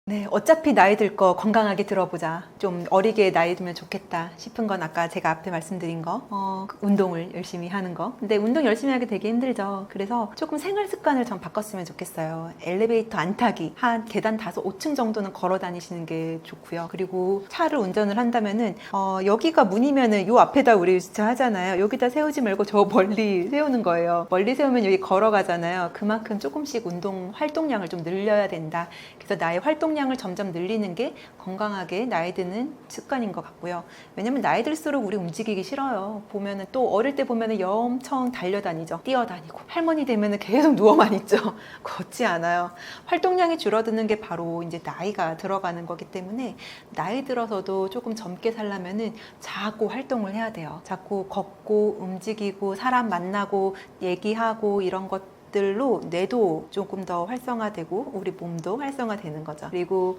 네, 어차피 나이 들 거 건강하게 들어보자. 좀 어리게 나이 들면 좋겠다 싶은 건 아까 제가 앞에 말씀드린 거, 운동을 열심히 하는 거. 근데 운동 열심히 하기 되게 힘들죠. 그래서 조금 생활 습관을 좀 바꿨으면 좋겠어요. 엘리베이터 안 타기, 한 계단 5층 정도는 걸어 다니시는 게 좋고요. 그리고 차를 운전을 한다면은 여기가 문이면은 요 앞에다 우리 주차하잖아요. 여기다 세우지 말고 저 멀리 세우는 거예요. 멀리 세우면 여기 걸어가잖아요. 그만큼 조금씩 운동 활동량을 좀 늘려야 된다. 그래서 나의 활동량을 점점 늘리는 게 건강하게 나이 드는 습관인 것 같고요. 왜냐면 나이 들수록 우리 움직이기 싫어요. 보면은 또 어릴 때 보면은 엄청 달려다니죠. 뛰어다니고. 할머니 되면은 계속 누워만 있죠. 걷지 않아요. 활동량이 줄어드는 게 바로 이제 나이가 들어가는 거기 때문에 나이 들어서도 조금 젊게 살려면은 자꾸 활동을 해야 돼요. 자꾸 걷고 움직이고 사람 만나고 얘기하고 이런 것 것들로 뇌도 조금 더 활성화되고 우리 몸도 활성화되는 거죠. 그리고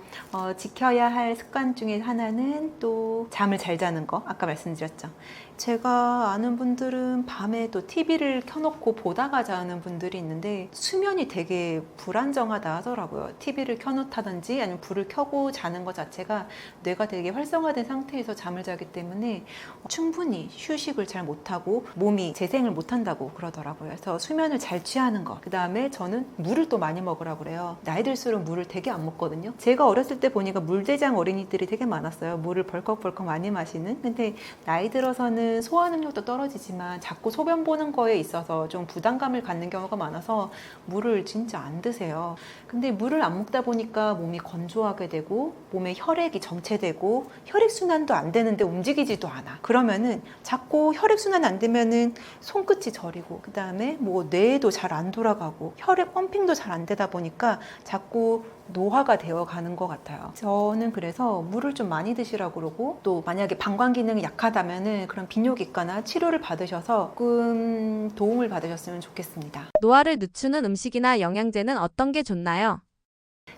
지켜야 할 습관 중에 하나는 또 잠을 잘 자는 거, 아까 말씀드렸죠. 제가 아는 분들은 밤에 또 TV를 켜놓고 보다가 자는 분들이 있는데 수면이 되게 불안정하다 하더라고요. TV를 켜놓다든지 아니면 불을 켜고 자는 것 자체가 뇌가 되게 활성화된 상태에서 잠을 자기 때문에 충분히 휴식을 잘 못하고 몸이 재생을 못한다고 그러더라고요. 그래서 수면을 잘 취하는 거. 그 다음에 저는 물을 또 많이 먹으라고 그래요. 나이 들수록 물을 되게 안 먹거든요. 제가 어렸을 때 보니까 물대장 어린이들이 되게 많았어요. 물을 벌컥벌컥 많이 마시는. 근데 나이 들어서는 소화 능력도 떨어지지만 자꾸 소변 보는 거에 있어서 좀 부담감을 갖는 경우가 많아서 물을 진짜 안 드세요. 근데 물을 안 먹다 보니까 몸이 건조하게 되고 몸에 혈액이 정체되고 혈액순환도 안 되는데 움직이지도 않아. 그러면은 자꾸 혈액순환 안 되면은 손끝이 저리고 그 다음에 뭐 뇌도 잘 안 돌아가고 혈액 펌핑도 잘 안 되다 보니까 자꾸 노화가 되어 가는 것 같아요. 저는 그래서 물을 좀 많이 드시라고 그러고 또 만약에 방광 기능이 약하다면은 그런 비뇨기과나 치료를 받으셔서 조금 도움을 받으셨으면 좋겠습니다. 노화를 늦추는 음식이나 영양제는 어떤 게 좋나요?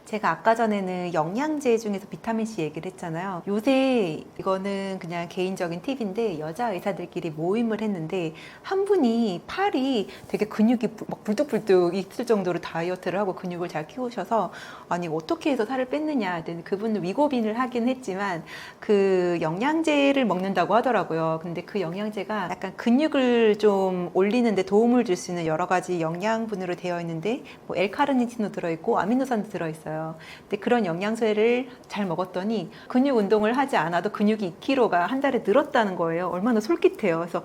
제가 아까 전에는 영양제 중에서 비타민C 얘기를 했잖아요. 요새 이거는 그냥 개인적인 팁인데 여자 의사들끼리 모임을 했는데 한 분이 팔이 되게 근육이 막 불뚝불뚝 있을 정도로 다이어트를 하고 근육을 잘 키우셔서 아니 어떻게 해서 살을 뺐느냐. 그분은 위고빈을 하긴 했지만 그 영양제를 먹는다고 하더라고요. 근데 그 영양제가 약간 근육을 좀 올리는데 도움을 줄 수 있는 여러 가지 영양분으로 되어 있는데 뭐 L카르니틴도 들어있고 아미노산도 들어있어요. 근데 그런 영양소를 잘 먹었더니 근육 운동을 하지 않아도 근육이 2kg가 한 달에 늘었다는 거예요. 얼마나 솔깃해요. 그래서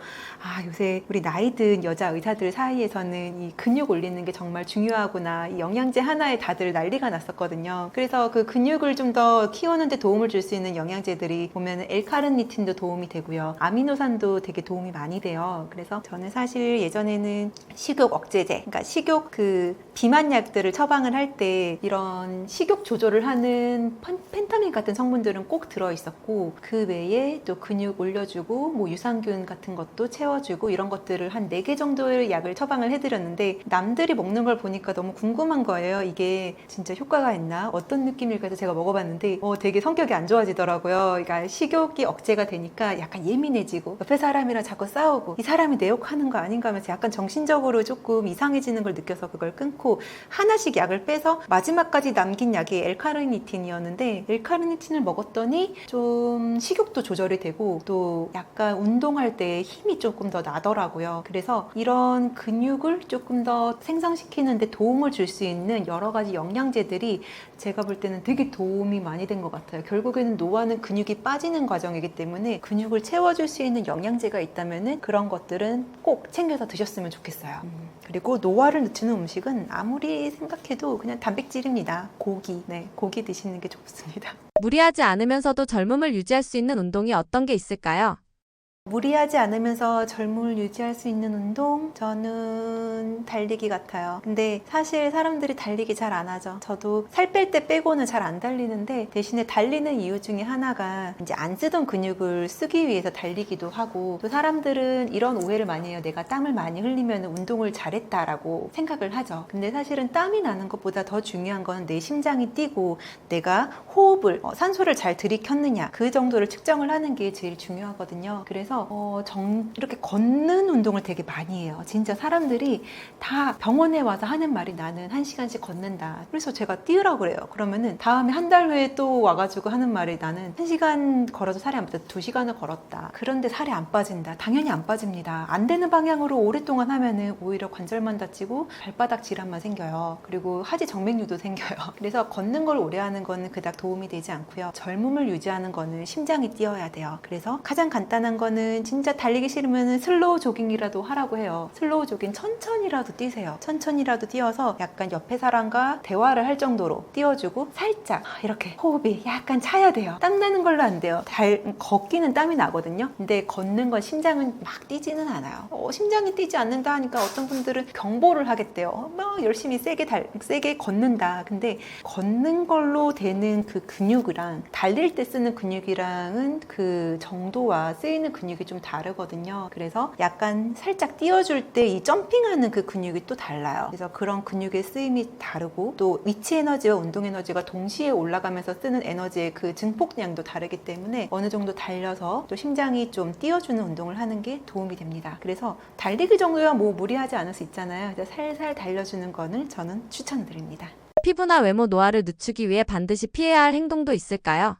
요새 우리 나이 든 여자 의사들 사이에서는 이 근육 올리는 게 정말 중요하구나. 이 영양제 하나에 다들 난리가 났었거든요. 그래서 그 근육을 좀 더 키우는 데 도움을 줄 수 있는 영양제들이 보면 L카르니틴도 도움이 되고요. 아미노산도 되게 도움이 많이 돼요. 그래서 저는 사실 예전에는 식욕 억제제, 그러니까 식욕 그 비만약들을 처방을 할 때 이런 식욕 조절을 하는 펜타민 같은 성분들은 꼭 들어있었고 그 외에 또 근육 올려주고 뭐 유산균 같은 것도 채워주고 이런 것들을 한 4개 정도의 약을 처방을 해드렸는데 남들이 먹는 걸 보니까 너무 궁금한 거예요. 이게 진짜 효과가 있나? 어떤 느낌일까 해서 제가 먹어봤는데 되게 성격이 안 좋아지더라고요. 그러니까 식욕이 억제가 되니까 약간 예민해지고 옆에 사람이랑 자꾸 싸우고 이 사람이 내 욕하는 거 아닌가 하면서 약간 정신적으로 조금 이상해지는 걸 느껴서 그걸 끊고 하나씩 약을 빼서 마지막까지 남긴 약이 L카르니틴이었는데 L카르니틴을 먹었더니 좀 식욕도 조절이 되고 또 약간 운동할 때 힘이 조금 더 나더라고요. 그래서 이런 근육을 조금 더 생성시키는데 도움을 줄 수 있는 여러 가지 영양제들이 제가 볼 때는 되게 도움이 많이 된 것 같아요. 결국에는 노화는 근육이 빠지는 과정이기 때문에 근육을 채워줄 수 있는 영양제가 있다면은 그런 것들은 꼭 챙겨서 드셨으면 좋겠어요. 그리고 노화를 늦추는 음식은 아무리 생각해도 그냥 단백질입니다. 고기, 고기 드시는 게 좋습니다. 무리하지 않으면서도 젊음을 유지할 수 있는 운동이 어떤 게 있을까요? 무리하지 않으면서 젊음을 유지할 수 있는 운동? 저는 달리기 같아요. 근데 사실 사람들이 달리기 잘 안 하죠. 저도 살 뺄 때 빼고는 잘 안 달리는데 대신에 달리는 이유 중에 하나가 이제 안 쓰던 근육을 쓰기 위해서 달리기도 하고 또 사람들은 이런 오해를 많이 해요. 내가 땀을 많이 흘리면 운동을 잘했다라고 생각을 하죠. 근데 사실은 땀이 나는 것보다 더 중요한 건 내 심장이 뛰고 내가 호흡을, 산소를 잘 들이켰느냐 그 정도를 측정을 하는 게 제일 중요하거든요. 그래서 이렇게 걷는 운동을 되게 많이 해요. 진짜 사람들이 다 병원에 와서 하는 말이 나는 1시간씩 걷는다. 그래서 제가 뛰으라고 그래요. 그러면은 다음에 한 달 후에 또 와가지고 하는 말이 나는 1시간 걸어도 살이 안 빠져. 2시간을 걸었다. 그런데 살이 안 빠진다. 당연히 안 빠집니다. 안 되는 방향으로 오랫동안 하면은 오히려 관절만 다치고 발바닥 질환만 생겨요. 그리고 하지 정맥류도 생겨요. 그래서 걷는 걸 오래 하는 거는 그닥 도움이 되지 않고요. 젊음을 유지하는 거는 심장이 뛰어야 돼요. 그래서 가장 간단한 거는 진짜 달리기 싫으면 슬로우 조깅이라도 하라고 해요. 슬로우 조깅 천천히라도 뛰세요. 천천히라도 뛰어서 약간 옆에 사람과 대화를 할 정도로 뛰어주고 살짝 이렇게 호흡이 약간 차야 돼요. 땀 나는 걸로 안 돼요. 걷기는 땀이 나거든요. 근데 걷는 건 심장은 막 뛰지는 않아요. 심장이 뛰지 않는다 하니까 어떤 분들은 경보를 하겠대요. 막 열심히 세게 걷는다. 근데 걷는 걸로 되는 그 근육이랑 달릴 때 쓰는 근육이랑은 그 정도와 쓰이는 근육이 근육이 좀 다르거든요. 그래서 약간 살짝 띄워줄 때 이 점핑하는 그 근육이 또 달라요. 그래서 그런 근육의 쓰임이 다르고 또 위치 에너지와 운동 에너지가 동시에 올라가면서 쓰는 에너지의 그 증폭량도 다르기 때문에 어느 정도 달려서 또 심장이 좀 띄워주는 운동을 하는 게 도움이 됩니다. 그래서 달리기 정도야 뭐 무리하지 않을 수 있잖아요. 그래서 살살 달려주는 거는 저는 추천드립니다. 피부나 외모 노화를 늦추기 위해 반드시 피해야 할 행동도 있을까요?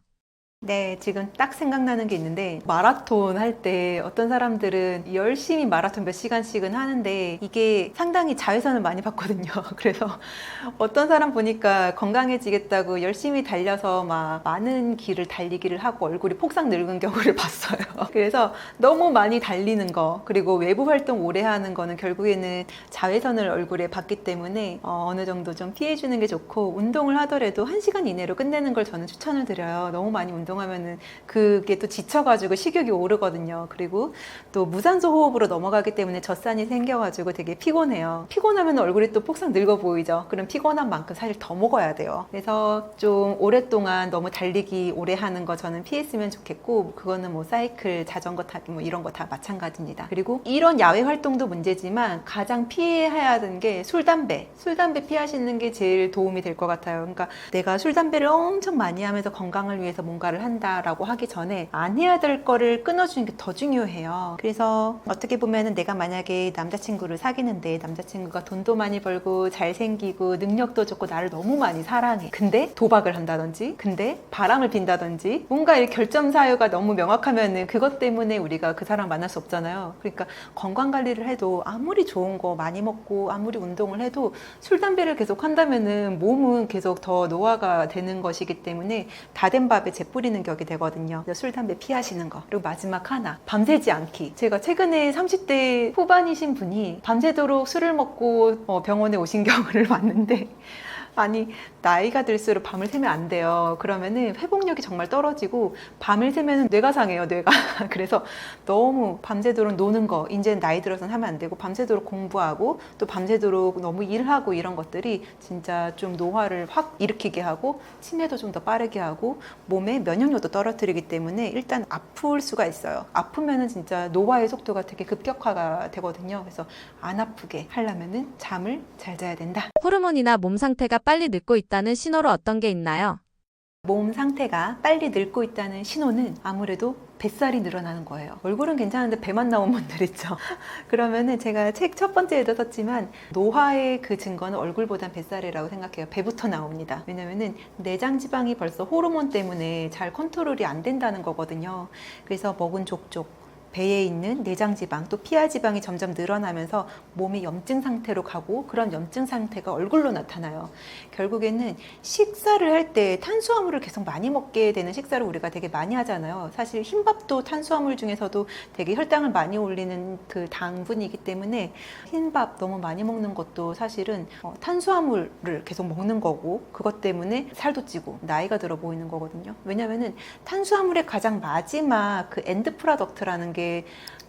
네, 지금 딱 생각나는 게 있는데 마라톤 할 때 어떤 사람들은 열심히 마라톤 몇 시간씩은 하는데 이게 상당히 자외선을 많이 받거든요. 그래서 어떤 사람 보니까 건강해지겠다고 열심히 달려서 막 많은 길을 달리기를 하고 얼굴이 폭삭 늙은 경우를 봤어요. 그래서 너무 많이 달리는 거 그리고 외부 활동 오래 하는 거는 결국에는 자외선을 얼굴에 받기 때문에 어느 정도 좀 피해주는 게 좋고 운동을 하더라도 1시간 이내로 끝내는 걸 저는 추천을 드려요. 너무 많이 운동하면은 그게 또 지쳐가지고 식욕이 오르거든요. 그리고 또 무산소 호흡으로 넘어가기 때문에 젖산이 생겨가지고 되게 피곤해요. 피곤하면 얼굴이 또 폭삭 늙어 보이죠. 그럼 피곤한 만큼 사실 더 먹어야 돼요. 그래서 좀 오랫동안 너무 달리기 오래 하는 거 저는 피했으면 좋겠고 그거는 뭐 사이클, 자전거 타기 뭐 이런 거 다 마찬가지입니다. 그리고 이런 야외 활동도 문제지만 가장 피해야 하는 게 술, 담배. 술, 담배 피하시는 게 제일 도움이 될 것 같아요. 그러니까 내가 술, 담배를 엄청 많이 하면서 건강을 위해서 뭔가를 한다라고 하기 전에 안 해야 될 거를 끊어주는 게 더 중요해요. 그래서 어떻게 보면은 내가 만약에 남자친구를 사귀는데 남자친구가 돈도 많이 벌고 잘생기고 능력도 좋고 나를 너무 많이 사랑해. 근데 도박을 한다든지 근데 바람을 핀다든지 뭔가 이 결점 사유가 너무 명확하면은 그것 때문에 우리가 그 사람 만날 수 없잖아요. 그러니까 건강 관리를 해도 아무리 좋은 거 많이 먹고 아무리 운동을 해도 술, 담배를 계속 한다면은 몸은 계속 더 노화가 되는 것이기 때문에 다 된 밥에 재 뿌리는 격이 되거든요. 그래서 술, 담배 피하시는 거. 그리고 마지막 하나, 밤새지 않기. 제가 최근에 30대 후반이신 분이 밤새도록 술을 먹고 병원에 오신 경우를 봤는데 아니 나이가 들수록 밤을 새면 안 돼요. 그러면은 회복력이 정말 떨어지고 밤을 새면은 뇌가 상해요. 뇌가. 그래서 너무 밤새도록 노는 거 이제 나이 들어서는 하면 안 되고 밤새도록 공부하고 또 밤새도록 너무 일하고 이런 것들이 진짜 좀 노화를 확 일으키게 하고 치매도 좀 더 빠르게 하고 몸의 면역력도 떨어뜨리기 때문에 일단 아플 수가 있어요. 아프면은 진짜 노화의 속도가 되게 급격화가 되거든요. 그래서 안 아프게 하려면은 잠을 잘 자야 된다. 호르몬이나 몸 상태가 빨리 늙고 있다는 신호로 어떤 게 있나요? 몸 상태가 빨리 늙고 있다는 신호는 아무래도 뱃살이 늘어나는 거예요. 얼굴은 괜찮은데 배만 나온 분들 있죠. 그러면은 제가 책 첫 번째에도 썼지만 노화의 그 증거는 얼굴보단 뱃살이라고 생각해요. 배부터 나옵니다. 왜냐면은 내장 지방이 벌써 호르몬 때문에 잘 컨트롤이 안 된다는 거거든요. 그래서 먹은 족족 배에 있는 내장지방 또 피하지방이 점점 늘어나면서 몸이 염증 상태로 가고 그런 염증 상태가 얼굴로 나타나요. 결국에는 식사를 할 때 탄수화물을 계속 많이 먹게 되는 식사를 우리가 되게 많이 하잖아요. 사실 흰밥도 탄수화물 중에서도 되게 혈당을 많이 올리는 그 당분이기 때문에 흰밥 너무 많이 먹는 것도 사실은 탄수화물을 계속 먹는 거고 그것 때문에 살도 찌고 나이가 들어 보이는 거거든요. 왜냐면은 탄수화물의 가장 마지막 그 엔드 프로덕트라는 게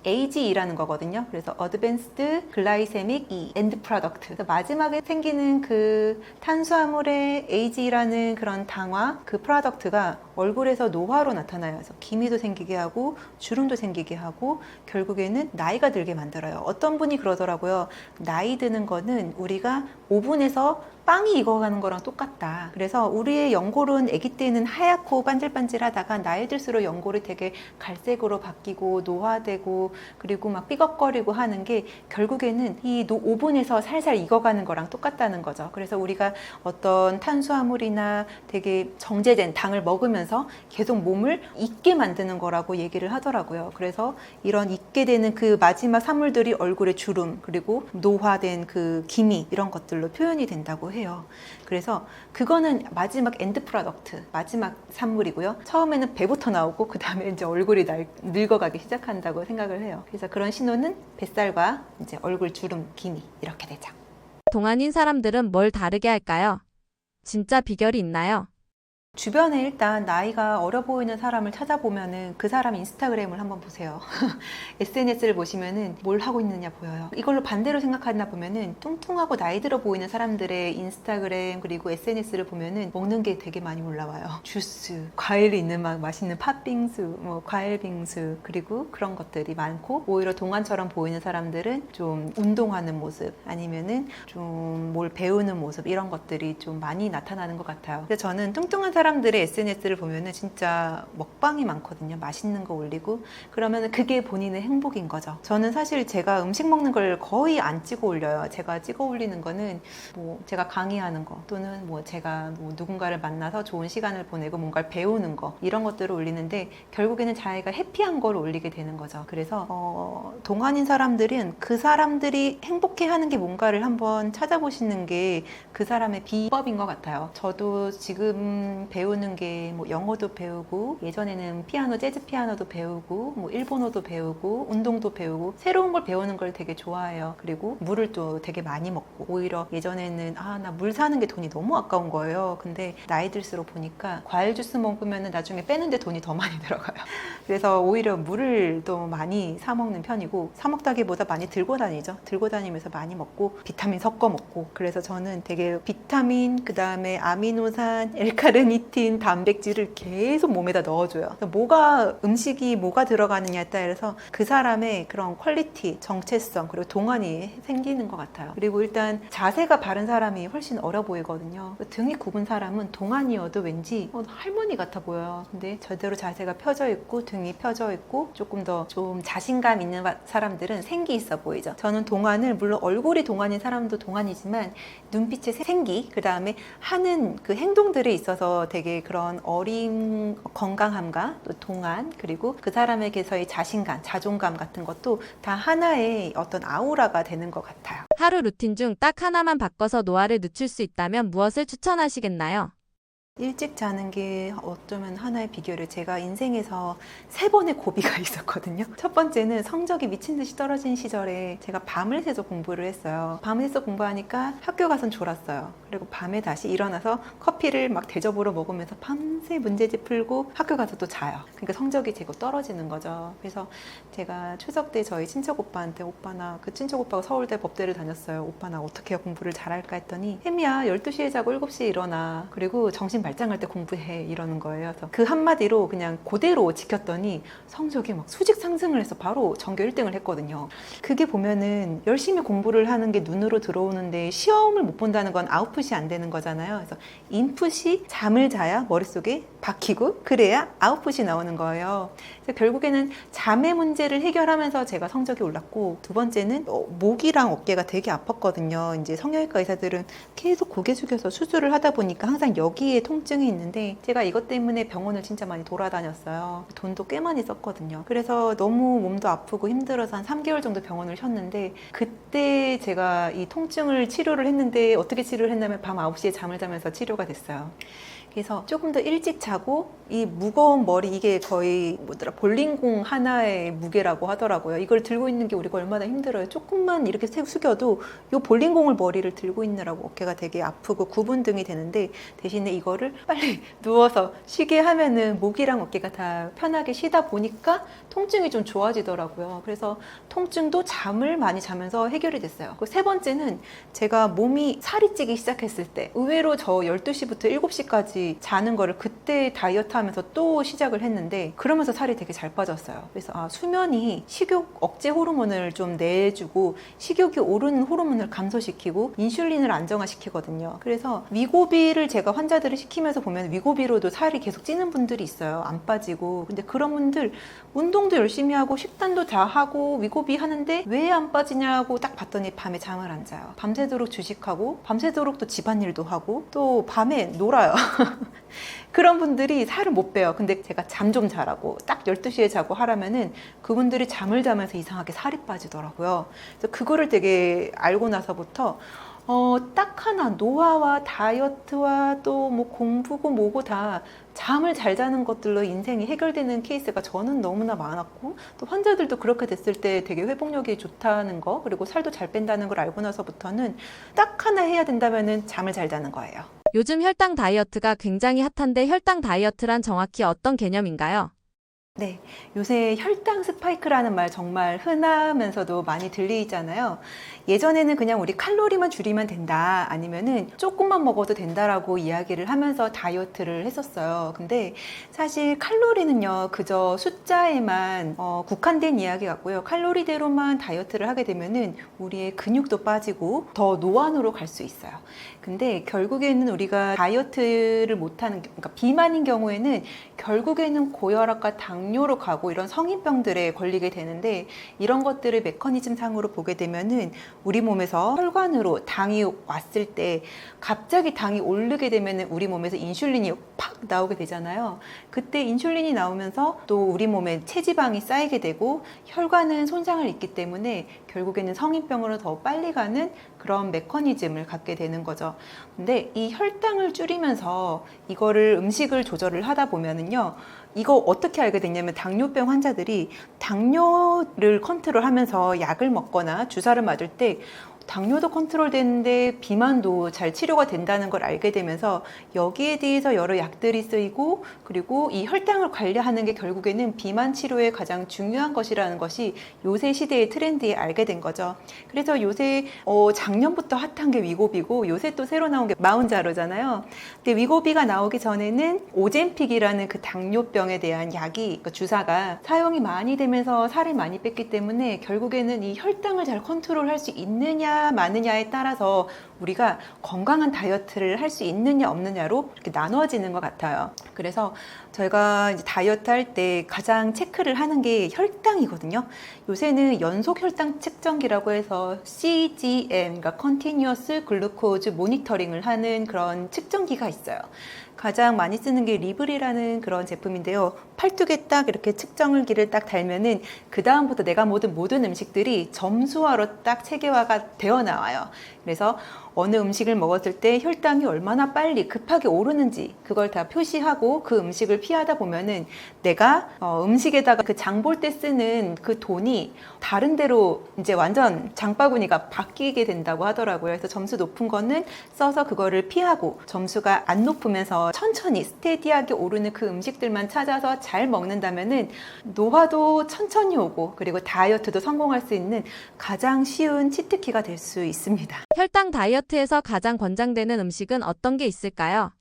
AGE라는 거거든요. 그래서 Advanced Glycemic E, End Product. 그래서 마지막에 생기는 그 탄수화물의 AGE라는 그런 당화, 그 프로덕트가 얼굴에서 노화로 나타나요. 그래서 기미도 생기게 하고 주름도 생기게 하고 결국에는 나이가 들게 만들어요. 어떤 분이 그러더라고요. 나이 드는 거는 우리가 오븐에서 빵이 익어가는 거랑 똑같다. 그래서 우리의 연골은 아기 때는 하얗고 반질반질하다가 나이 들수록 연골이 되게 갈색으로 바뀌고 노화되고 그리고 막 삐걱거리고 하는 게 결국에는 이 오븐에서 살살 익어가는 거랑 똑같다는 거죠. 그래서 우리가 어떤 탄수화물이나 되게 정제된 당을 먹으면서 계속 몸을 익게 만드는 거라고 얘기를 하더라고요. 그래서 이런 익게 되는 그 마지막 산물들이 얼굴의 주름 그리고 노화된 그 기미 이런 것들로 표현이 된다고 해요. 그래서 그거는 마지막 엔드 프로덕트, 마지막 산물이고요. 처음에는 배부터 나오고 그 다음에 이제 얼굴이 늙어가기 시작한다고 생각을 해요. 그래서 그런 신호는 뱃살과 이제 얼굴 주름, 기미 이렇게 되죠. 동안인 사람들은 뭘 다르게 할까요? 진짜 비결이 있나요? 주변에 일단 나이가 어려 보이는 사람을 찾아보면은 그 사람 인스타그램을 한번 보세요. SNS를 보시면은 뭘 하고 있느냐 보여요. 이걸로 반대로 생각하나 보면은 뚱뚱하고 나이 들어 보이는 사람들의 인스타그램 그리고 SNS를 보면은 먹는 게 되게 많이 올라와요. 주스, 과일이 있는 막 맛있는 팥빙수, 뭐 과일 빙수 그리고 그런 것들이 많고 오히려 동안처럼 보이는 사람들은 좀 운동하는 모습 아니면은 좀 뭘 배우는 모습 이런 것들이 좀 많이 나타나는 것 같아요. 근데 저는 뚱뚱한 사람들의 SNS를 보면은 진짜 먹방이 많거든요. 맛있는 거 올리고 그러면은 그게 본인의 행복인 거죠. 저는 사실 제가 음식 먹는 걸 거의 안 찍어 올려요. 제가 찍어 올리는 거는 뭐 제가 강의하는 거 또는 뭐 제가 뭐 누군가를 만나서 좋은 시간을 보내고 뭔가를 배우는 거 이런 것들을 올리는데 결국에는 자기가 해피한 걸 올리게 되는 거죠. 그래서 동안인 사람들은 그 사람들이 행복해하는 게 뭔가를 한번 찾아보시는 게 그 사람의 비법인 것 같아요. 저도 지금 배우는 게 뭐 영어도 배우고 예전에는 피아노, 재즈 피아노도 배우고 뭐 일본어도 배우고 운동도 배우고 새로운 걸 배우는 걸 되게 좋아해요. 그리고 물을 또 되게 많이 먹고 오히려 예전에는 나 물 사는 게 돈이 너무 아까운 거예요. 근데 나이 들수록 보니까 과일 주스 먹으면 나중에 빼는데 돈이 더 많이 들어가요. 그래서 오히려 물을 또 많이 사 먹는 편이고 사 먹다기보다 많이 들고 다니죠. 들고 다니면서 많이 먹고 비타민 섞어 먹고 그래서 저는 되게 비타민 그 다음에 아미노산, 엘카르니틴, 단백질을 계속 몸에다 넣어줘요. 음식이 뭐가 들어가느냐에 따라서 그 사람의 그런 퀄리티, 정체성 그리고 동안이 생기는 것 같아요. 그리고 일단 자세가 바른 사람이 훨씬 어려 보이거든요. 등이 굽은 사람은 동안이어도 왠지 할머니 같아 보여요. 근데 제대로 자세가 펴져 있고 등이 펴져 있고 조금 더 좀 자신감 있는 사람들은 생기 있어 보이죠. 저는 동안을 물론 얼굴이 동안인 사람도 동안이지만 눈빛의 생기 그 다음에 하는 그 행동들에 있어서 되게 그런 어린 건강함과 또 동안 그리고 그 사람에게서의 자신감, 자존감 같은 것도 다 하나의 어떤 아우라가 되는 것 같아요. 하루 루틴 중 딱 하나만 바꿔서 노화를 늦출 수 있다면 무엇을 추천하시겠나요? 일찍 자는 게 어쩌면 하나의 비결이에요. 제가 인생에서 3번의 고비가 있었거든요. 첫 번째는 성적이 미친 듯이 떨어진 시절에 제가 밤을 새서 공부를 했어요. 밤을 새서 공부하니까 학교 가선 졸았어요. 그리고 밤에 다시 일어나서 커피를 막 대접으로 먹으면서 밤새 문제집 풀고 학교 가서 또 자요. 그러니까 성적이 제가 떨어지는 거죠. 그래서 제가 추석 때 저희 친척 오빠한테 그 친척 오빠가 서울대 법대를 다녔어요. 오빠 나 어떻게 해야 공부를 잘할까 했더니 혜미야 12시에 자고 7시에 일어나. 그리고 정신 말짱할 때 공부해 이러는 거예요. 그래서 그 한마디로 그냥 그대로 지켰더니 성적이 막 수직 상승을 해서 바로 전교 1등을 했거든요. 그게 보면은 열심히 공부를 하는 게 눈으로 들어오는데 시험을 못 본다는 건 아웃풋이 안 되는 거잖아요. 그래서 인풋이 잠을 자야 머릿속에 박히고 그래야 아웃풋이 나오는 거예요. 그래서 결국에는 잠의 문제를 해결하면서 제가 성적이 올랐고 두 번째는 목이랑 어깨가 되게 아팠거든요. 이제 성형외과 의사들은 계속 고개 숙여서 수술을 하다 보니까 항상 여기에 통증이 있는데 제가 이것 때문에 병원을 진짜 많이 돌아다녔어요. 돈도 꽤 많이 썼거든요. 그래서 너무 몸도 아프고 힘들어서 한 3개월 정도 병원을 쉬었는데 그때 제가 이 통증을 치료를 했는데 어떻게 치료를 했냐면 밤 9시에 잠을 자면서 치료가 됐어요. 그래서 조금 더 일찍 자고 이 무거운 머리 이게 거의 볼링공 하나의 무게라고 하더라고요. 이걸 들고 있는 게 우리가 얼마나 힘들어요. 조금만 이렇게 숙여도 이 볼링공을 머리를 들고 있느라고 어깨가 되게 아프고 구분등이 되는데 대신에 이거를 빨리 누워서 쉬게 하면은 목이랑 어깨가 다 편하게 쉬다 보니까 통증이 좀 좋아지더라고요. 그래서 통증도 잠을 많이 자면서 해결이 됐어요. 세 번째는 제가 몸이 살이 찌기 시작했을 때 의외로 저 12시부터 7시까지 자는 거를 그때 다이어트 하면서 또 시작을 했는데 그러면서 살이 되게 잘 빠졌어요. 그래서 수면이 식욕 억제 호르몬을 좀 내주고 식욕이 오르는 호르몬을 감소시키고 인슐린을 안정화시키거든요. 그래서 위고비를 제가 환자들을 시키면서 보면 위고비로도 살이 계속 찌는 분들이 있어요. 안 빠지고. 근데 그런 분들 운동도 열심히 하고 식단도 다 하고 위고비 하는데 왜 안 빠지냐고 딱 봤더니 밤에 잠을 안 자요. 밤새도록 주식하고 밤새도록 또 집안일도 하고 또 밤에 놀아요. 그런 분들이 살을 못 빼요. 근데 제가 잠 좀 자라고 딱 12시에 자고 하라면은 그분들이 잠을 자면서 이상하게 살이 빠지더라고요. 그래서 그거를 되게 알고 나서부터 딱 하나 노화와 다이어트와 또 뭐 공부고 뭐고 다 잠을 잘 자는 것들로 인생이 해결되는 케이스가 저는 너무나 많았고 또 환자들도 그렇게 됐을 때 되게 회복력이 좋다는 거 그리고 살도 잘 뺀다는 걸 알고 나서부터는 딱 하나 해야 된다면은 잠을 잘 자는 거예요. 요즘 혈당 다이어트가 굉장히 핫한데 혈당 다이어트란 정확히 어떤 개념인가요? 네, 요새 혈당 스파이크라는 말 정말 흔하면서도 많이 들리잖아요. 예전에는 그냥 우리 칼로리만 줄이면 된다, 아니면은 조금만 먹어도 된다라고 이야기를 하면서 다이어트를 했었어요. 근데 사실 칼로리는요, 그저 숫자에만 국한된 이야기 같고요. 칼로리대로만 다이어트를 하게 되면은 우리의 근육도 빠지고 더 노안으로 갈 수 있어요. 근데 결국에는 우리가 다이어트를 못하는, 그러니까 비만인 경우에는 결국에는 고혈압과 당뇨로 가고 이런 성인병들에 걸리게 되는데, 이런 것들을 메커니즘 상으로 보게 되면은 우리 몸에서 혈관으로 당이 왔을 때 갑자기 당이 오르게 되면은 우리 몸에서 인슐린이 팍 나오게 되잖아요. 그때 인슐린이 나오면서 또 우리 몸에 체지방이 쌓이게 되고 혈관은 손상을 입기 때문에 결국에는 성인병으로 더 빨리 가는 그런 메커니즘을 갖게 되는 거죠. 근데 이 혈당을 줄이면서 이거를 음식을 조절을 하다 보면은요, 이거 어떻게 알게 됐냐면, 당뇨병 환자들이 당뇨를 컨트롤하면서 약을 먹거나 주사를 맞을 때 당뇨도 컨트롤 되는데 비만도 잘 치료가 된다는 걸 알게 되면서 여기에 대해서 여러 약들이 쓰이고, 그리고 이 혈당을 관리하는 게 결국에는 비만 치료에 가장 중요한 것이라는 것이 요새 시대의 트렌드에 알게 된 거죠. 그래서 요새 작년부터 핫한 게 위고비고, 요새 또 새로 나온 게 마운자로잖아요. 근데 위고비가 나오기 전에는 오젬픽이라는 그 당뇨병에 대한 약이, 그 주사가 사용이 많이 되면서 살을 많이 뺐기 때문에 결국에는 이 혈당을 잘 컨트롤할 수 있느냐 마느냐에 따라서 우리가 건강한 다이어트를 할 수 있느냐 없느냐로 이렇게 나눠지는 것 같아요. 그래서 저희가 이제 다이어트 할 때 가장 체크를 하는 게 혈당이거든요. 요새는 연속 혈당 측정기라고 해서 CGM, 그러니까 Continuous Glucose Monitoring을 하는 그런 측정기가 있어요. 가장 많이 쓰는 게 리블이라는 그런 제품인데요. 팔뚝에 딱 이렇게 측정기를 딱 달면은 그 다음부터 내가 먹은 모든 음식들이 점수화로 딱 체계화가 되어 나와요. 그래서 어느 음식을 먹었을 때 혈당이 얼마나 빨리 급하게 오르는지 그걸 다 표시하고 그 음식을 피하다 보면은 내가 음식에다가 그 장 볼 때 쓰는 그 돈이 다른 데로 이제 완전 장바구니가 바뀌게 된다고 하더라고요. 그래서 점수 높은 거는 써서 그거를 피하고, 점수가 안 높으면서 천천히 스테디하게 오르는 그 음식들만 찾아서 잘 먹는다면은 노화도 천천히 오고, 그리고 다이어트도 성공할 수 있는 가장 쉬운 치트키가 될 수 있습니다. 혈당 다이어트에서 가장 권장되는 음식은 어떤 게 있을까요?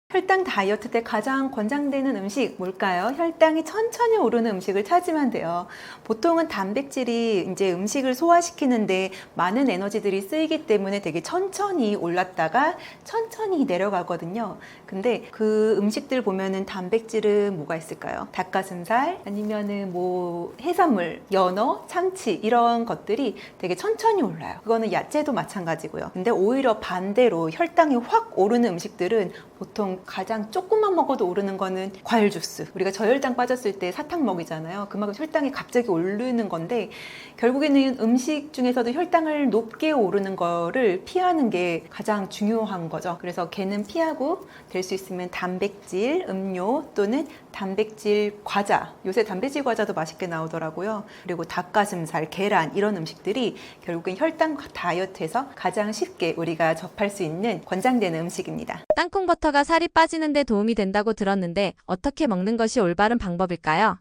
혈당 다이어트 때 가장 권장되는 음식 뭘까요? 혈당이 천천히 오르는 음식을 찾으면 돼요. 보통은 단백질이 이제 음식을 소화시키는데 많은 에너지들이 쓰이기 때문에 되게 천천히 올랐다가 천천히 내려가거든요. 근데 그 음식들 보면은 단백질은 뭐가 있을까요? 닭가슴살, 아니면은 뭐 해산물, 연어, 참치, 이런 것들이 되게 천천히 올라요. 그거는 야채도 마찬가지고요. 근데 오히려 반대로 혈당이 확 오르는 음식들은 보통 가장 조금만 먹어도 오르는 거는 과일 주스. 우리가 저혈당 빠졌을 때 사탕 먹이잖아요. 그만큼 혈당이 갑자기 오르는 건데, 결국에는 음식 중에서도 혈당을 높게 오르는 거를 피하는 게 가장 중요한 거죠. 그래서 걔는 피하고 될 수 있으면 단백질 음료 또는 단백질 과자, 요새 단백질 과자도 맛있게 나오더라고요. 그리고 닭가슴살, 계란, 이런 음식들이 결국엔 혈당 다이어트에서 가장 쉽게 우리가 접할 수 있는 권장되는 음식입니다. 땅콩버터가 살이 빠지는 데 도움이 된다고 들었는데 어떻게 먹는 것이 올바른 방법일까요?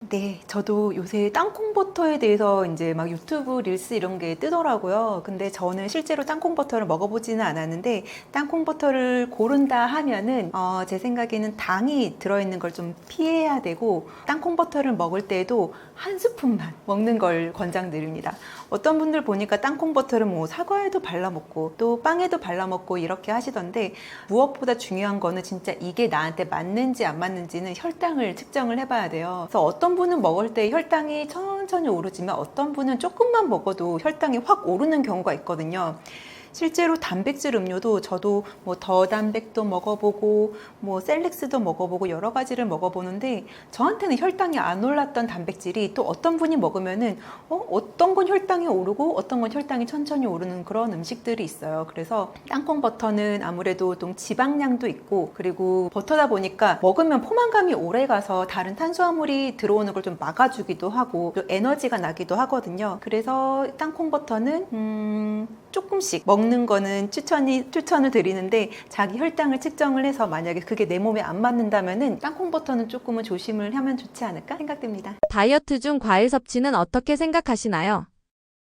네, 저도 요새 땅콩버터에 대해서 이제 막 유튜브 릴스 이런 게 뜨더라고요. 근데 저는 실제로 땅콩버터를 먹어보지는 않았는데, 땅콩버터를 고른다 하면은 제 생각에는 당이 들어있는 걸 좀 피해야 되고, 땅콩버터를 먹을 때에도 한 스푼만 먹는 걸 권장드립니다. 어떤 분들 보니까 땅콩버터를 뭐 사과에도 발라 먹고 또 빵에도 발라 먹고 이렇게 하시던데, 무엇보다 중요한 거는 진짜 이게 나한테 맞는지 안 맞는지는 혈당을 측정을 해봐야 돼요. 그래서 어떤 분은 먹을 때 혈당이 천천히 오르지만 어떤 분은 조금만 먹어도 혈당이 확 오르는 경우가 있거든요. 실제로 단백질 음료도 저도 뭐 더단백도 먹어보고 뭐 셀렉스도 먹어보고 여러 가지를 먹어보는데, 저한테는 혈당이 안 올랐던 단백질이 또 어떤 분이 먹으면은 어떤 건 혈당이 오르고 어떤 건 혈당이 천천히 오르는 그런 음식들이 있어요. 그래서 땅콩버터는 아무래도 좀 지방량도 있고, 그리고 버터다 보니까 먹으면 포만감이 오래 가서 다른 탄수화물이 들어오는 걸 좀 막아주기도 하고 또 에너지가 나기도 하거든요. 그래서 땅콩버터는 조금씩 먹는 거는 추천을 드리는데 자기 혈당을 측정을 해서 만약에 그게 내 몸에 안 맞는다면은 땅콩버터는 조금은 조심을 하면 좋지 않을까 생각됩니다. 다이어트 중 과일 섭취는 어떻게 생각하시나요?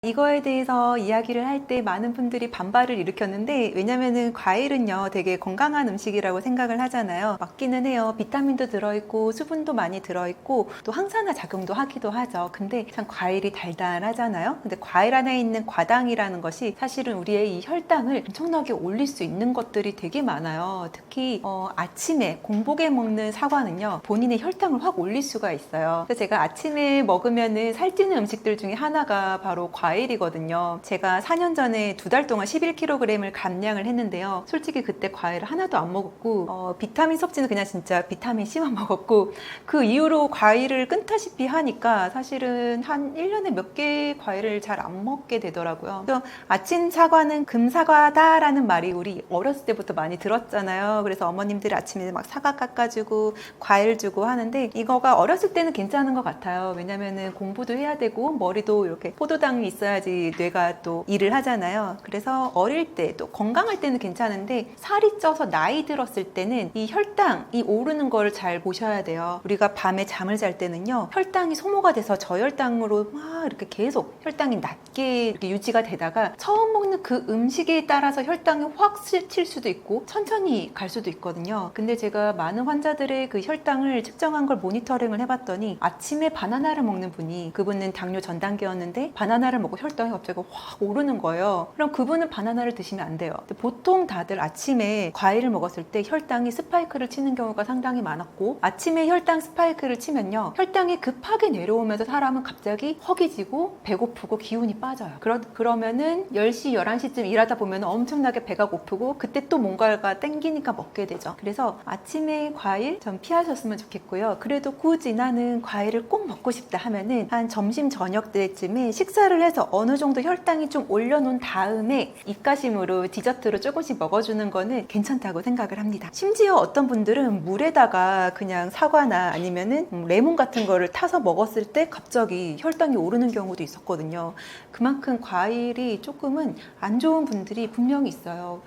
이거에 대해서 이야기를 할 때 많은 분들이 반발을 일으켰는데 왜냐면은 과일은요 되게 건강한 음식이라고 생각을 하잖아요. 맞기는 해요. 비타민도 들어있고 수분도 많이 들어있고 또 항산화 작용도 하기도 하죠. 근데 참 과일이 달달하잖아요. 근데 과일 안에 있는 과당이라는 것이 사실은 우리의 이 혈당을 엄청나게 올릴 수 있는 것들이 되게 많아요. 특히 아침에 공복에 먹는 사과는요 본인의 혈당을 확 올릴 수가 있어요. 그래서 제가 아침에 먹으면은 살찌는 음식들 중에 하나가 바로 과일이거든요. 제가 4년 전에 2달 동안 11kg을 감량을 했는데요. 솔직히 그때 과일을 하나도 안 먹었고 비타민 섭취는 그냥 진짜 비타민 C만 먹었고 그 이후로 과일을 끊다시피 하니까 사실은 한 1년에 몇 개 과일을 잘 안 먹게 되더라고요. 그래서 아침 사과는 금사과다라는 말이 우리 어렸을 때부터 많이 들었잖아요. 그래서 어머님들이 아침에 막 사과 깎아주고 과일 주고 하는데 이거가 어렸을 때는 괜찮은 것 같아요. 왜냐면은 공부도 해야 되고 머리도 이렇게 포도당이 있어야지 뇌가 또 일을 하잖아요. 그래서 어릴 때 또 건강할 때는 괜찮은데 살이 쪄서 나이 들었을 때는 이 혈당이 오르는 거를 잘 보셔야 돼요. 우리가 밤에 잠을 잘 때는요 혈당이 소모가 돼서 저혈당으로 막 이렇게 계속 혈당이 낮게 이렇게 유지가 되다가 처음 먹는 그 음식에 따라서 혈당이 확 칠 수도 있고 천천히 갈 수도 있거든요. 근데 제가 많은 환자들의 그 혈당을 측정한 걸 모니터링을 해봤더니 아침에 바나나를 먹는 분이 그분은 당뇨 전 단계였는데 바나나를 먹고 혈당이 갑자기 확 오르는 거예요. 그럼 그분은 바나나를 드시면 안 돼요. 보통 다들 아침에 과일을 먹었을 때 혈당이 스파이크를 치는 경우가 상당히 많았고 아침에 혈당 스파이크를 치면요 혈당이 급하게 내려오면서 사람은 갑자기 허기지고 배고프고 기운이 빠져요. 그러면은 10시, 11시쯤 일하다 보면 엄청나게 배가 고프고 그때 또 뭔가가 땡기니까 먹게 되죠. 그래서 아침에 과일 좀 피하셨으면 좋겠고요. 그래도 굳이 나는 과일을 꼭 먹고 싶다 하면은 한 점심 저녁 때쯤에 식사를 해서 어느 정도 혈당이 좀 올려놓은 다음에 입가심으로 디저트로 조금씩 먹어주는 거는 괜찮다고 생각을 합니다. 심지어 어떤 분들은 물에다가 그냥 사과나 아니면은 레몬 같은 거를 타서 먹었을 때 갑자기 혈당이 오르는 경우도 있었거든요. 그만큼 과일이 조금은 안 좋은 분들이 분명히 있어요.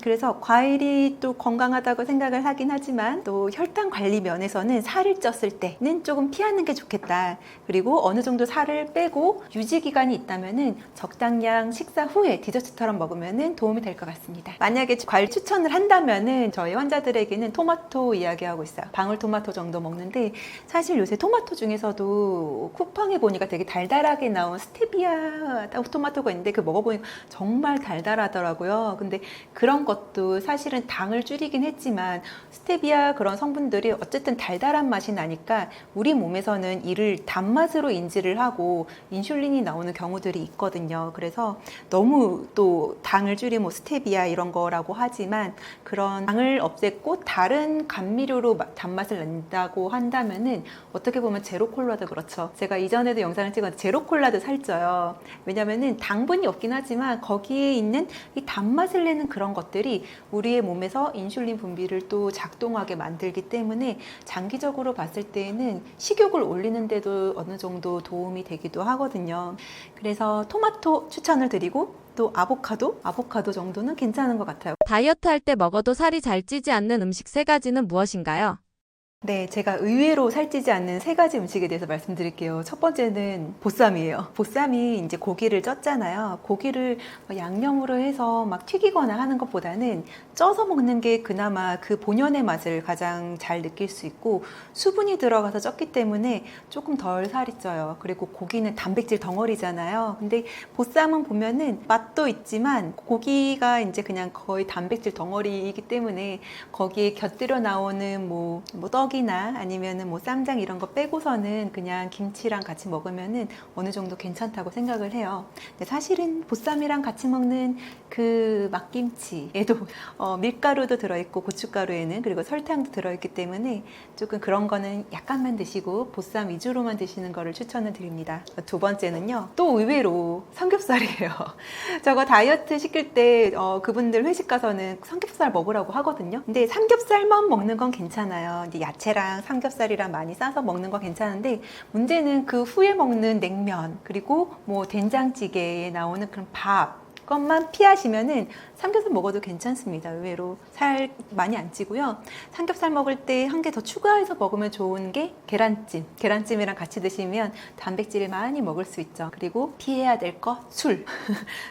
그래서 과일이 또 건강하다고 생각을 하긴 하지만 또 혈당 관리 면에서는 살을 쪘을 때는 조금 피하는 게 좋겠다. 그리고 어느 정도 살을 빼고 유지 기간이 있다면은 적당량 식사 후에 디저트처럼 먹으면은 도움이 될 것 같습니다. 만약에 과일 추천을 한다면은 저희 환자들에게는 토마토 이야기하고 있어요. 방울토마토 정도 먹는데 사실 요새 토마토 중에서도 쿠팡에 보니까 되게 달달하게 나온 스테비아 토마토가 있는데 그 먹어보니까 정말 달달하더라고요. 근데 그런 것도 사실은 당을 줄이긴 했지만 스테비아 그런 성분들이 어쨌든 달달한 맛이 나니까 우리 몸에서는 이를 단맛으로 인지를 하고 인슐린이 나오는 경우들이 있거든요. 그래서 너무 또 당을 줄이면 뭐 스테비아 이런 거라고 하지만 그런 당을 없앴고 다른 감미료로 단맛을 낸다고 한다면은 어떻게 보면 제로콜라도 그렇죠. 제가 이전에도 영상을 찍었는데 제로콜라도 살쪄요. 왜냐면은 당분이 없긴 하지만 거기에 있는 이 단맛을 내는 그런 것들이 우리의 몸에서 인슐린 분비를 또 작동하게 만들기 때문에 장기적으로 봤을 때에는 식욕을 올리는데도 어느 정도 도움이 되기도 하거든요. 그래서 토마토 추천을 드리고 또 아보카도 정도는 괜찮은 것 같아요. 다이어트 할 때 먹어도 살이 잘 찌지 않는 음식 3가지는 무엇인가요? 네, 제가 의외로 살찌지 않는 3가지 음식에 대해서 말씀드릴게요. 첫 번째는 보쌈이에요. 보쌈이 이제 고기를 쪘잖아요. 고기를 양념으로 해서 막 튀기거나 하는 것보다는 쪄서 먹는 게 그나마 그 본연의 맛을 가장 잘 느낄 수 있고 수분이 들어가서 쪘기 때문에 조금 덜 살이 쪄요. 그리고 고기는 단백질 덩어리잖아요. 근데 보쌈은 보면은 맛도 있지만 고기가 이제 그냥 거의 단백질 덩어리이기 때문에 거기에 곁들여 나오는 뭐 떡이나 아니면은 뭐 쌈장 이런 거 빼고서는 그냥 김치랑 같이 먹으면은 어느 정도 괜찮다고 생각을 해요. 근데 사실은 보쌈이랑 같이 먹는 그 막김치에도 밀가루도 들어있고 고춧가루에는 그리고 설탕도 들어있기 때문에 조금 그런 거는 약간만 드시고 보쌈 위주로만 드시는 거를 추천을 드립니다. 두 번째는요, 또 의외로 삼겹살이에요. 저거 다이어트 시킬 때 그분들 회식 가서는 삼겹살 먹으라고 하거든요. 근데 삼겹살만 먹는 건 괜찮아요. 이제 야채랑 삼겹살이랑 많이 싸서 먹는 건 괜찮은데 문제는 그 후에 먹는 냉면 그리고 뭐 된장찌개에 나오는 그런 밥 것만 피하시면은 삼겹살 먹어도 괜찮습니다. 의외로 살 많이 안 찌고요. 삼겹살 먹을 때 한 개 더 추가해서 먹으면 좋은 게 계란찜. 계란찜이랑 같이 드시면 단백질을 많이 먹을 수 있죠. 그리고 피해야 될 거 술.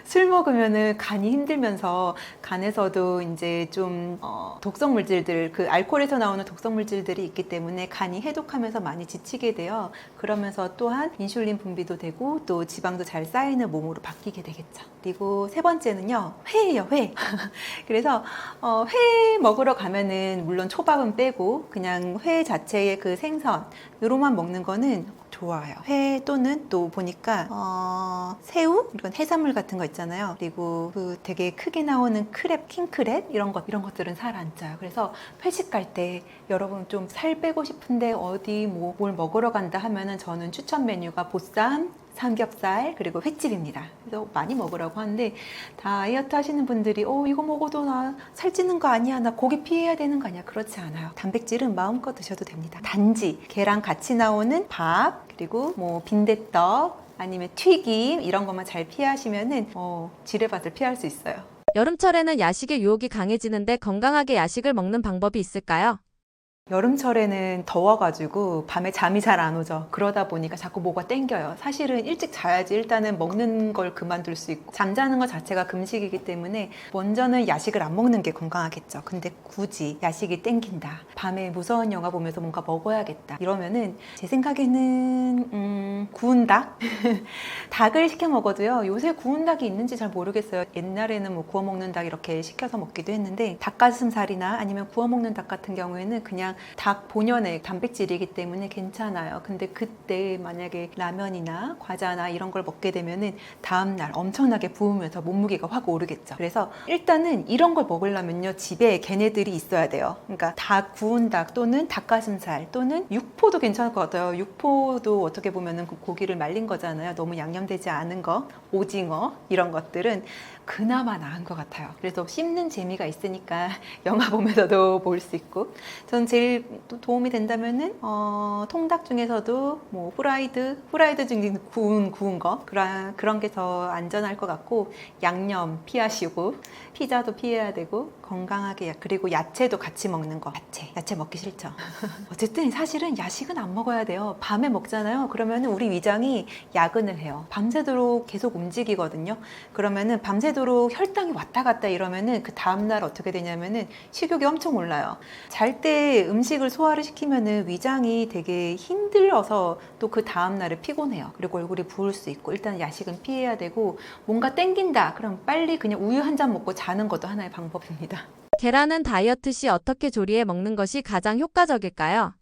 술 먹으면은 간이 힘들면서 간에서도 이제 좀 독성 물질들, 그 알코올에서 나오는 독성 물질들이 있기 때문에 간이 해독하면서 많이 지치게 돼요. 그러면서 또한 인슐린 분비도 되고 또 지방도 잘 쌓이는 몸으로 바뀌게 되겠죠. 그리고 세 번째는요, 회예요, 회. 그래서 회 먹으러 가면은 물론 초밥은 빼고 그냥 회 자체의 그 생선 으로만 먹는 거는 좋아요. 회 또는 또 보니까 새우 이런 해산물 같은 거 있잖아요. 그리고 그 되게 크게 나오는 크랩, 킹크랩 이런 것들은 살 안 쪄요. 그래서 회식 갈 때 여러분 좀 살 빼고 싶은데 어디 뭘 먹으러 간다 하면은 저는 추천 메뉴가 보쌈, 삼겹살 그리고 횟집입니다. 그래서 많이 먹으라고 하는데 다이어트 하시는 분들이 이거 먹어도 나 살찌는 거 아니야, 나 고기 피해야 되는 거 아니야, 그렇지 않아요. 단백질은 마음껏 드셔도 됩니다. 단지 계란 같이 나오는 밥 그리고 뭐 빈대떡 아니면 튀김 이런 것만 잘 피하시면은 지뢰밭을 피할 수 있어요. 여름철에는 야식의 유혹이 강해지는데 건강하게 야식을 먹는 방법이 있을까요? 여름철에는 더워가지고 밤에 잠이 잘 안 오죠. 그러다 보니까 자꾸 뭐가 땡겨요. 사실은 일찍 자야지 일단은 먹는 걸 그만둘 수 있고 잠자는 것 자체가 금식이기 때문에 먼저는 야식을 안 먹는 게 건강하겠죠. 근데 굳이 야식이 땡긴다, 밤에 무서운 영화 보면서 뭔가 먹어야겠다 이러면은 제 생각에는 구운 닭? 닭을 시켜 먹어도요, 요새 구운 닭이 있는지 잘 모르겠어요. 옛날에는 뭐 구워 먹는 닭 이렇게 시켜서 먹기도 했는데 닭가슴살이나 아니면 구워 먹는 닭 같은 경우에는 그냥 닭 본연의 단백질이기 때문에 괜찮아요. 근데 그때 만약에 라면이나 과자나 이런 걸 먹게 되면은 다음날 엄청나게 부으면서 몸무게가 확 오르겠죠. 그래서 일단은 이런 걸 먹으려면요, 집에 걔네들이 있어야 돼요. 그러니까 구운 닭 또는 닭가슴살 또는 육포도 괜찮을 것 같아요. 육포도 어떻게 보면은 그 고기를 말린 거잖아요. 너무 양념되지 않은 거, 오징어 이런 것들은 그나마 나은 것 같아요. 그래서 씹는 재미가 있으니까 영화 보면서도 볼 수 있고, 전 제일 도움이 된다면은 통닭 중에서도 뭐 후라이드 중에 구운 거 그런 게 더 안전할 것 같고, 양념 피하시고 피자도 피해야 되고 건강하게, 그리고 야채도 같이 먹는 거. 야채 먹기 싫죠. 어쨌든 사실은 야식은 안 먹어야 돼요. 밤에 먹잖아요. 그러면은 우리 위장이 야근을 해요. 밤새도록 계속 움직이거든요. 그러면은 밤새도록 혈당이 왔다 갔다 이러면은 그 다음날 어떻게 되냐면은 식욕이 엄청 올라요. 잘 때 음식을 소화를 시키면은 위장이 되게 힘들어서 또 그 다음날에 피곤해요. 그리고 얼굴이 부을 수 있고, 일단 야식은 피해야 되고, 뭔가 땡긴다 그럼 빨리 그냥 우유 한 잔 먹고 자는 것도 하나의 방법입니다. 계란은 다이어트 시 어떻게 조리해 먹는 것이 가장 효과적일까요?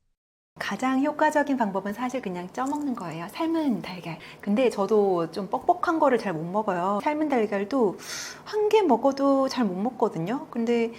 가장 효과적인 방법은 사실 그냥 쪄먹는 거예요. 삶은 달걀. 근데 저도 좀 뻑뻑한 거를 잘 못 먹어요. 삶은 달걀도 한 개 먹어도 잘 못 먹거든요. 근데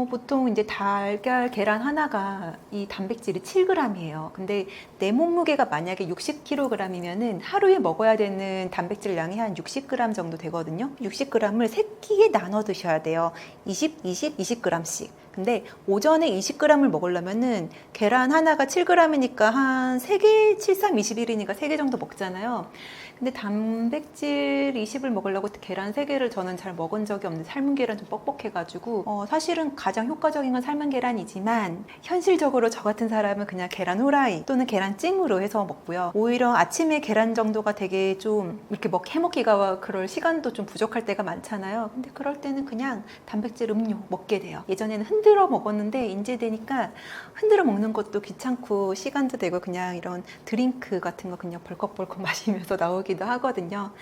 보통 이제 달걀, 계란 하나가 이 단백질이 7g이에요. 근데 내 몸무게가 만약에 60kg이면은 하루에 먹어야 되는 단백질 양이 한 60g 정도 되거든요. 60g을 3끼에 나눠 드셔야 돼요. 20g씩. 근데 오전에 20g을 먹으려면은 계란 하나가 7g이니까 한 3개, 7, 3, 21이니까 3개 정도 먹잖아요. 근데 단백질 20을 먹으려고 계란 3개를 저는 잘 먹은 적이 없는데, 삶은 계란 좀 뻑뻑해가지고 사실은 가장 효과적인 건 삶은 계란이지만 현실적으로 저 같은 사람은 그냥 계란 후라이 또는 계란찜으로 해서 먹고요. 오히려 아침에 계란 정도가 되게 좀 이렇게 해먹기가 그럴 시간도 좀 부족할 때가 많잖아요. 근데 그럴 때는 그냥 단백질 음료 먹게 돼요. 예전에는 흔들어 먹었는데 이제 되니까 흔들어 먹는 것도 귀찮고 시간도 되고 그냥 이런 드링크 같은 거 그냥 벌컥벌컥 마시면서 나오기도 하거든요.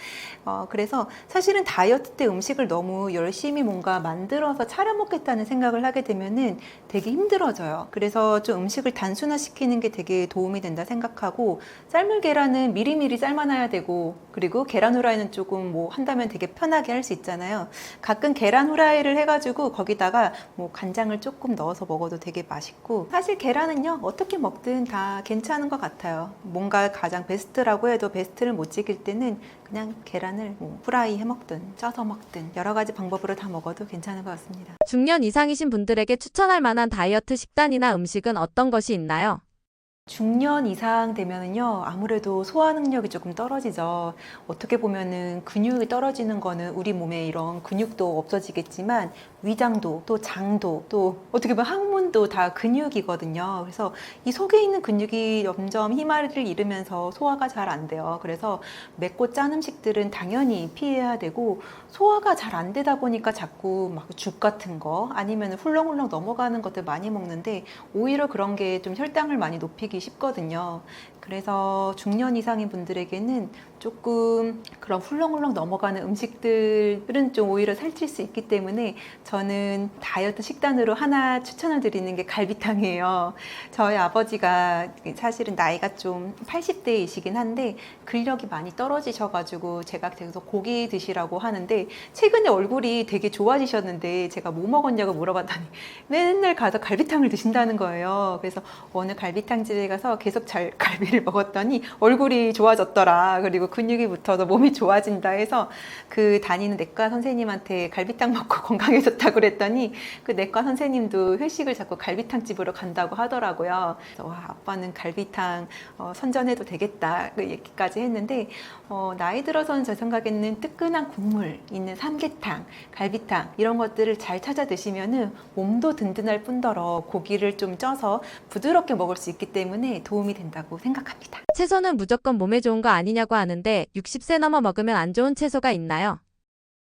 그래서 사실은 다이어트 때 음식을 너무 열심히 뭔가 만들어서 차려 먹겠다는 생각을 하게 되면은 되게 힘들어져요. 그래서 좀 음식을 단순화시키는 게 되게 도움이 된다 생각하고, 삶을 계란은 미리미리 삶아놔야 되고, 그리고 계란 후라이는 조금 뭐 한다면 되게 편하게 할 수 있잖아요. 가끔 계란 후라이를 해가지고 거기다가 뭐 간장을 조금 넣어서 먹어도 되게 맛있고, 사실 계란은요 어떻게 먹든 다 괜찮은 것 같아요. 뭔가 가장 베스트라고 해도 베스트를 못 지킬 때는 그냥 계란을 뭐 후라이 해 먹든 쪄서 먹든 여러 가지 방법으로 다 먹어도 괜찮은 것 같습니다. 중년 이상이신 분들에게 추천할 만한 다이어트 식단이나 음식은 어떤 것이 있나요? 중년 이상 되면은요, 아무래도 소화 능력이 조금 떨어지죠. 어떻게 보면은 근육이 떨어지는 거는 우리 몸에 이런 근육도 없어지겠지만, 위장도, 또 장도, 또 어떻게 보면 항문도 다 근육이거든요. 그래서 이 속에 있는 근육이 점점 힘을 잃으면서 소화가 잘 안 돼요. 그래서 맵고 짠 음식들은 당연히 피해야 되고, 소화가 잘 안 되다 보니까 자꾸 막 죽 같은 거, 아니면 훌렁훌렁 넘어가는 것들 많이 먹는데, 오히려 그런 게 좀 혈당을 많이 높이기 쉽거든요. 그래서 중년 이상인 분들에게는 조금 그런 훌렁훌렁 넘어가는 음식들은 좀 오히려 살찔 수 있기 때문에 저는 다이어트 식단으로 하나 추천을 드리는 게 갈비탕이에요. 저희 아버지가 사실은 나이가 좀 80대이시긴 한데 근력이 많이 떨어지셔가지고 제가 계속 고기 드시라고 하는데 최근에 얼굴이 되게 좋아지셨는데 제가 뭐 먹었냐고 물어봤더니 맨날 가서 갈비탕을 드신다는 거예요. 그래서 어느 갈비탕집에 가서 계속 갈비를 먹었더니 얼굴이 좋아졌더라. 그리고 근육이 붙어서 몸이 좋아진다 해서 그 다니는 내과 선생님한테 갈비탕 먹고 건강해졌다고 그랬더니 그 내과 선생님도 회식을 자꾸 갈비탕 집으로 간다고 하더라고요. 그래서 와, 아빠는 갈비탕 선전해도 되겠다 그 얘기까지 했는데 나이 들어서는 제 생각에는 뜨끈한 국물 있는 삼계탕, 갈비탕 이런 것들을 잘 찾아 드시면은 몸도 든든할 뿐더러 고기를 좀 쪄서 부드럽게 먹을 수 있기 때문에 도움이 된다고 생각합니다. 채소는 무조건 몸에 좋은 거 아니냐고 하는데 60세 넘어 먹으면 안 좋은 채소가 있나요?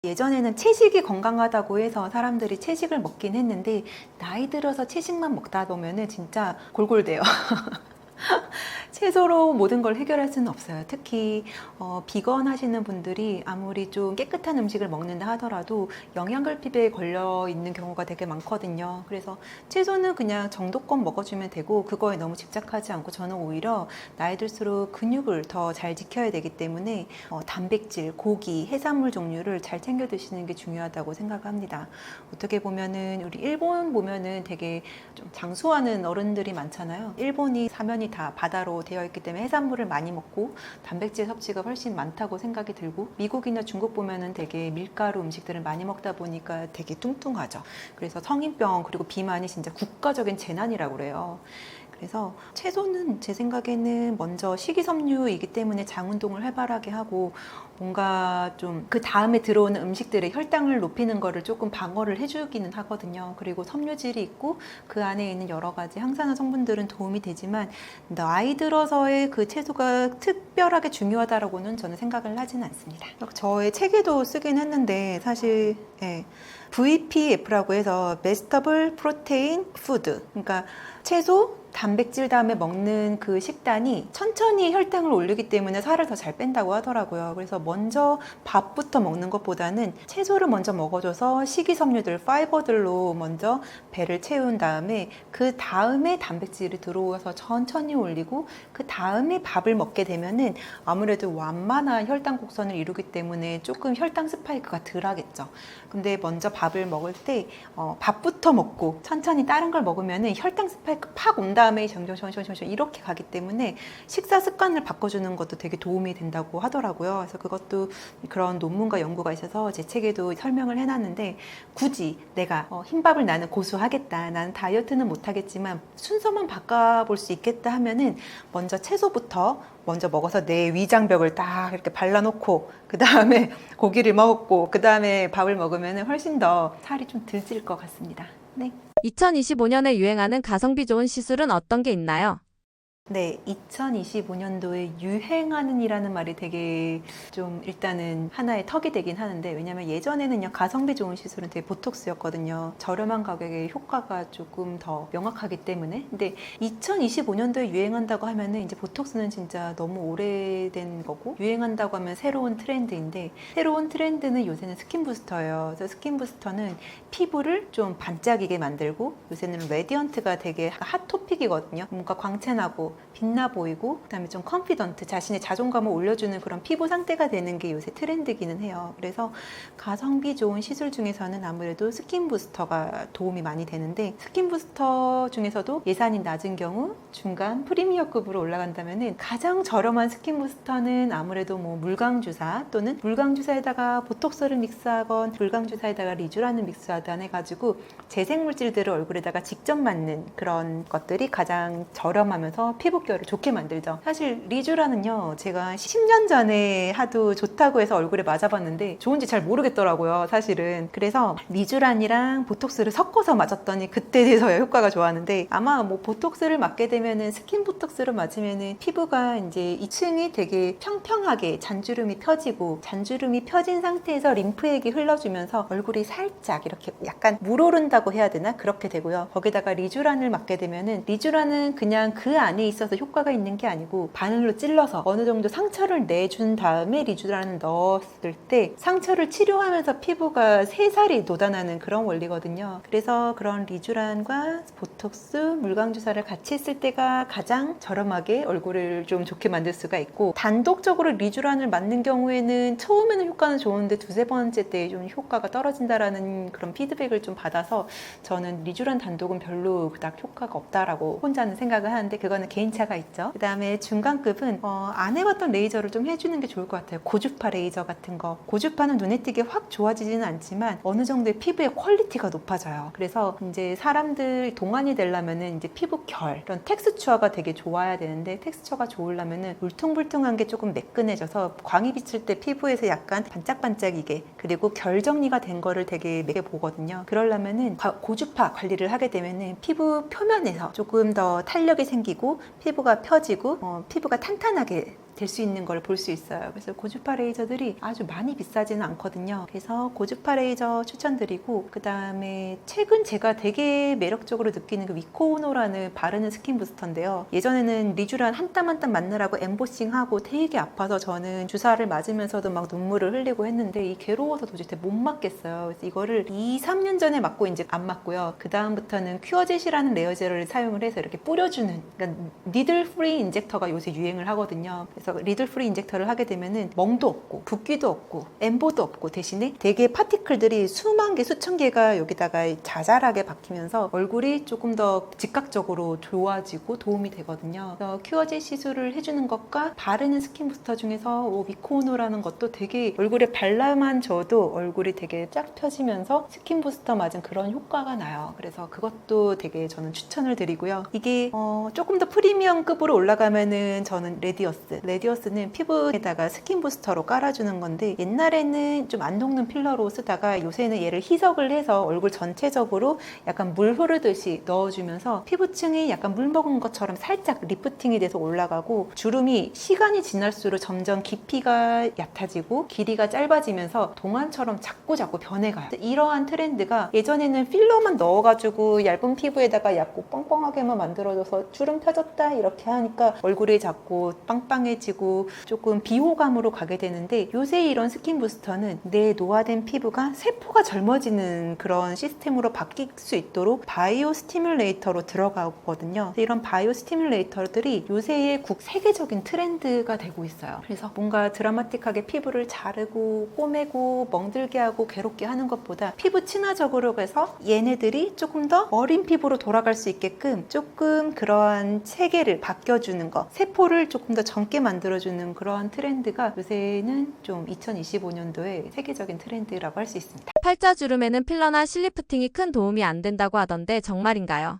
예전에는 채식이 건강하다고 해서 사람들이 채식을 먹긴 했는데 나이 들어서 채식만 먹다 보면은 진짜 골골돼요. 채소로 모든 걸 해결할 수는 없어요. 특히 비건 하시는 분들이 아무리 좀 깨끗한 음식을 먹는다 하더라도 영양결핍에 걸려 있는 경우가 되게 많거든요. 그래서 채소는 그냥 정도껏 먹어주면 되고 그거에 너무 집착하지 않고 저는 오히려 나이 들수록 근육을 더 잘 지켜야 되기 때문에 단백질, 고기, 해산물 종류를 잘 챙겨 드시는 게 중요하다고 생각합니다. 어떻게 보면은 우리 일본 보면은 되게 좀 장수하는 어른들이 많잖아요. 일본이 사면이 다 바다로 되어 있기 때문에 해산물을 많이 먹고 단백질 섭취가 훨씬 많다고 생각이 들고 미국이나 중국 보면은 되게 밀가루 음식들을 많이 먹다 보니까 되게 뚱뚱하죠. 그래서 성인병 그리고 비만이 진짜 국가적인 재난이라고 그래요. 그래서 채소는 제 생각에는 먼저 식이섬유이기 때문에 장 운동을 활발하게 하고 뭔가 좀 그 다음에 들어오는 음식들의 혈당을 높이는 거를 조금 방어를 해주기는 하거든요. 그리고 섬유질이 있고 그 안에 있는 여러 가지 항산화 성분들은 도움이 되지만 나이 들어서의 그 채소가 특별하게 중요하다라고는 저는 생각을 하지는 않습니다. 저의 책에도 쓰긴 했는데 사실 VPF라고 해서 Vegetable Protein Food, 그러니까 채소, 단백질 다음에 먹는 그 식단이 천천히 혈당을 올리기 때문에 살을 더 잘 뺀다고 하더라고요. 그래서 먼저 밥부터 먹는 것보다는 채소를 먼저 먹어줘서 식이섬유들, 파이버들로 먼저 배를 채운 다음에 그 다음에 단백질이 들어와서 천천히 올리고 그 다음에 밥을 먹게 되면은 아무래도 완만한 혈당 곡선을 이루기 때문에 조금 혈당 스파이크가 덜 하겠죠. 근데 먼저 밥을 먹을 때 밥부터 먹고 천천히 다른 걸 먹으면은 혈당 스파이크 팍 온 다음에 정정정정정 이렇게 가기 때문에 식사 습관을 바꿔주는 것도 되게 도움이 된다고 하더라고요. 그래서 그것도 그런 논문과 연구가 있어서 제 책에도 설명을 해놨는데 굳이 내가 흰밥을 나는 고수하겠다, 나는 다이어트는 못하겠지만 순서만 바꿔볼 수 있겠다 하면은 먼저 채소부터 먼저 먹어서 내 위장벽을 딱 이렇게 발라놓고 그 다음에 고기를 먹고 그 다음에 밥을 먹으면 훨씬 더 살이 좀 덜 찔 것 같습니다. 네. 2025년에 유행하는 가성비 좋은 시술은 어떤 게 있나요? 네, 2025년도에 유행하는 이라는 말이 되게 좀 일단은 하나의 턱이 되긴 하는데 왜냐면 예전에는요 가성비 좋은 시술은 되게 보톡스였거든요. 저렴한 가격에 효과가 조금 더 명확하기 때문에. 근데 2025년도에 유행한다고 하면은 이제 보톡스는 진짜 너무 오래된 거고 유행한다고 하면 새로운 트렌드인데 새로운 트렌드는 요새는 스킨 부스터예요. 그래서 스킨 부스터는 피부를 좀 반짝이게 만들고 요새는 레디언트가 되게 핫 토픽이거든요. 뭔가 광채나고 빛나 보이고 그다음에 좀 컨피던트 자신의 자존감을 올려주는 그런 피부 상태가 되는 게 요새 트렌드기는 해요. 그래서 가성비 좋은 시술 중에서는 아무래도 스킨 부스터가 도움이 많이 되는데 스킨 부스터 중에서도 예산이 낮은 경우 중간 프리미어급으로 올라간다면은 가장 저렴한 스킨 부스터는 아무래도 뭐 물광주사 또는 물광주사에다가 보톡스를 믹스하건 물광주사에다가 리쥬라는 믹스하던 해가지고 재생 물질들을 얼굴에다가 직접 맞는 그런 것들이 가장 저렴하면서 피부결을 좋게 만들죠. 사실 리쥬란은요, 제가 10년 전에 하도 좋다고 해서 얼굴에 맞아봤는데 좋은지 잘 모르겠더라고요, 사실은. 그래서 리쥬란이랑 보톡스를 섞어서 맞았더니 그때 돼서야 효과가 좋았는데, 아마 뭐 보톡스를 맞게 되면은, 스킨 보톡스를 맞으면은 피부가 이제 2층이 되게 평평하게 잔주름이 펴지고, 잔주름이 펴진 상태에서 림프액이 흘러주면서 얼굴이 살짝 이렇게 약간 물오른다고 해야 되나? 그렇게 되고요. 거기다가 리쥬란을 맞게 되면은, 리쥬란은 그냥 그 안에 있어서 효과가 있는 게 아니고 바늘로 찔러서 어느 정도 상처를 내준 다음에 리쥬란을 넣었을 때 상처를 치료하면서 피부가 새살이 돋아나는 그런 원리거든요. 그래서 그런 리쥬란과 보톡스, 물광주사를 같이 했을 때가 가장 저렴하게 얼굴을 좀 좋게 만들 수가 있고, 단독적으로 리쥬란을 맞는 경우에는 처음에는 효과는 좋은데 두세 번째 때 좀 효과가 떨어진다라는 그런 피드백을 좀 받아서 저는 리쥬란 단독은 별로 그닥 효과가 없다라고 혼자는 생각을 하는데, 그거는 개인차가 있죠. 그 다음에 중간급은 안 해봤던 레이저를 좀 해주는 게 좋을 것 같아요. 고주파 레이저 같은 거. 고주파는 눈에 띄게 확 좋아지지는 않지만 어느 정도의 피부의 퀄리티가 높아져요. 그래서 이제 사람들 동안이 되려면은 이제 피부 결, 이런 텍스처가 되게 좋아야 되는데, 텍스처가 좋으려면은 울퉁불퉁한 게 조금 매끈해져서 광이 비칠 때 피부에서 약간 반짝반짝이게, 그리고 결 정리가 된 거를 되게 매게 보거든요. 그러려면은 고주파 관리를 하게 되면은 피부 표면에서 조금 더 탄력이 생기고 피부가 펴지고 피부가 탄탄하게 될 수 있는 걸 볼 수 있어요. 그래서 고주파 레이저들이 아주 많이 비싸지는 않거든요. 그래서 고주파 레이저 추천드리고, 그 다음에 최근 제가 되게 매력적으로 느끼는 그 위코노라는 바르는 스킨 부스터인데요. 예전에는 리쥬란 한 땀 한 땀 맞느라고 엠보싱하고 되게 아파서 저는 주사를 맞으면서도 막 눈물을 흘리고 했는데, 이 괴로워서 도저히 못 맞겠어요. 그래서 이거를 2, 3년 전에 맞고 이제 안 맞고요. 그 다음부터는 큐어젯이라는 레어젤을 사용을 해서 이렇게 뿌려주는, 그러니까 니들 프리 인젝터가 요새 유행을 하거든요. 그래서 리들 프리 인젝터를 하게 되면은 멍도 없고 붓기도 없고 엠보도 없고, 대신에 되게 파티클들이 수만 개, 수천 개가 여기다가 자잘하게 박히면서 얼굴이 조금 더 즉각적으로 좋아지고 도움이 되거든요. 그래서 큐어젯 시술을 해주는 것과 바르는 스킨 부스터 중에서 위코노라는 것도 되게 얼굴에 발라만 줘도 얼굴이 되게 쫙 펴지면서 스킨 부스터 맞은 그런 효과가 나요. 그래서 그것도 되게 저는 추천을 드리고요. 이게 조금 더 프리미엄급으로 올라가면은 저는 레디어스는 피부에다가 스킨 부스터로 깔아주는 건데, 옛날에는 좀 안 녹는 필러로 쓰다가 요새는 얘를 희석을 해서 얼굴 전체적으로 약간 물 흐르듯이 넣어주면서 피부층이 약간 물 먹은 것처럼 살짝 리프팅이 돼서 올라가고, 주름이 시간이 지날수록 점점 깊이가 얕아지고 길이가 짧아지면서 동안처럼 자꾸 변해가요. 이러한 트렌드가, 예전에는 필러만 넣어가지고 얇은 피부에다가 얇고 뻥뻥하게만 만들어줘서 주름 펴졌다 이렇게 하니까 얼굴이 자꾸 빵빵해지고 조금 비호감으로 가게 되는데, 요새 이런 스킨 부스터는 내 노화된 피부가 세포가 젊어지는 그런 시스템으로 바뀔 수 있도록 바이오 스티뮬레이터로 들어가거든요. 이런 바이오 스티뮬레이터들이 요새의 세계적인 트렌드가 되고 있어요. 그래서 뭔가 드라마틱하게 피부를 자르고 꼬매고 멍들게 하고 괴롭게 하는 것보다 피부 친화적으로 해서 얘네들이 조금 더 어린 피부로 돌아갈 수 있게끔 조금 그러한 체계를 바뀌어주는 거, 세포를 조금 더 젊게 만들어주는 그러한 트렌드가 요새는 좀 2025년도에 세계적인 트렌드라고 할 수 있습니다. 팔자주름에는 필러나 실리프팅이 큰 도움이 안 된다고 하던데 정말인가요?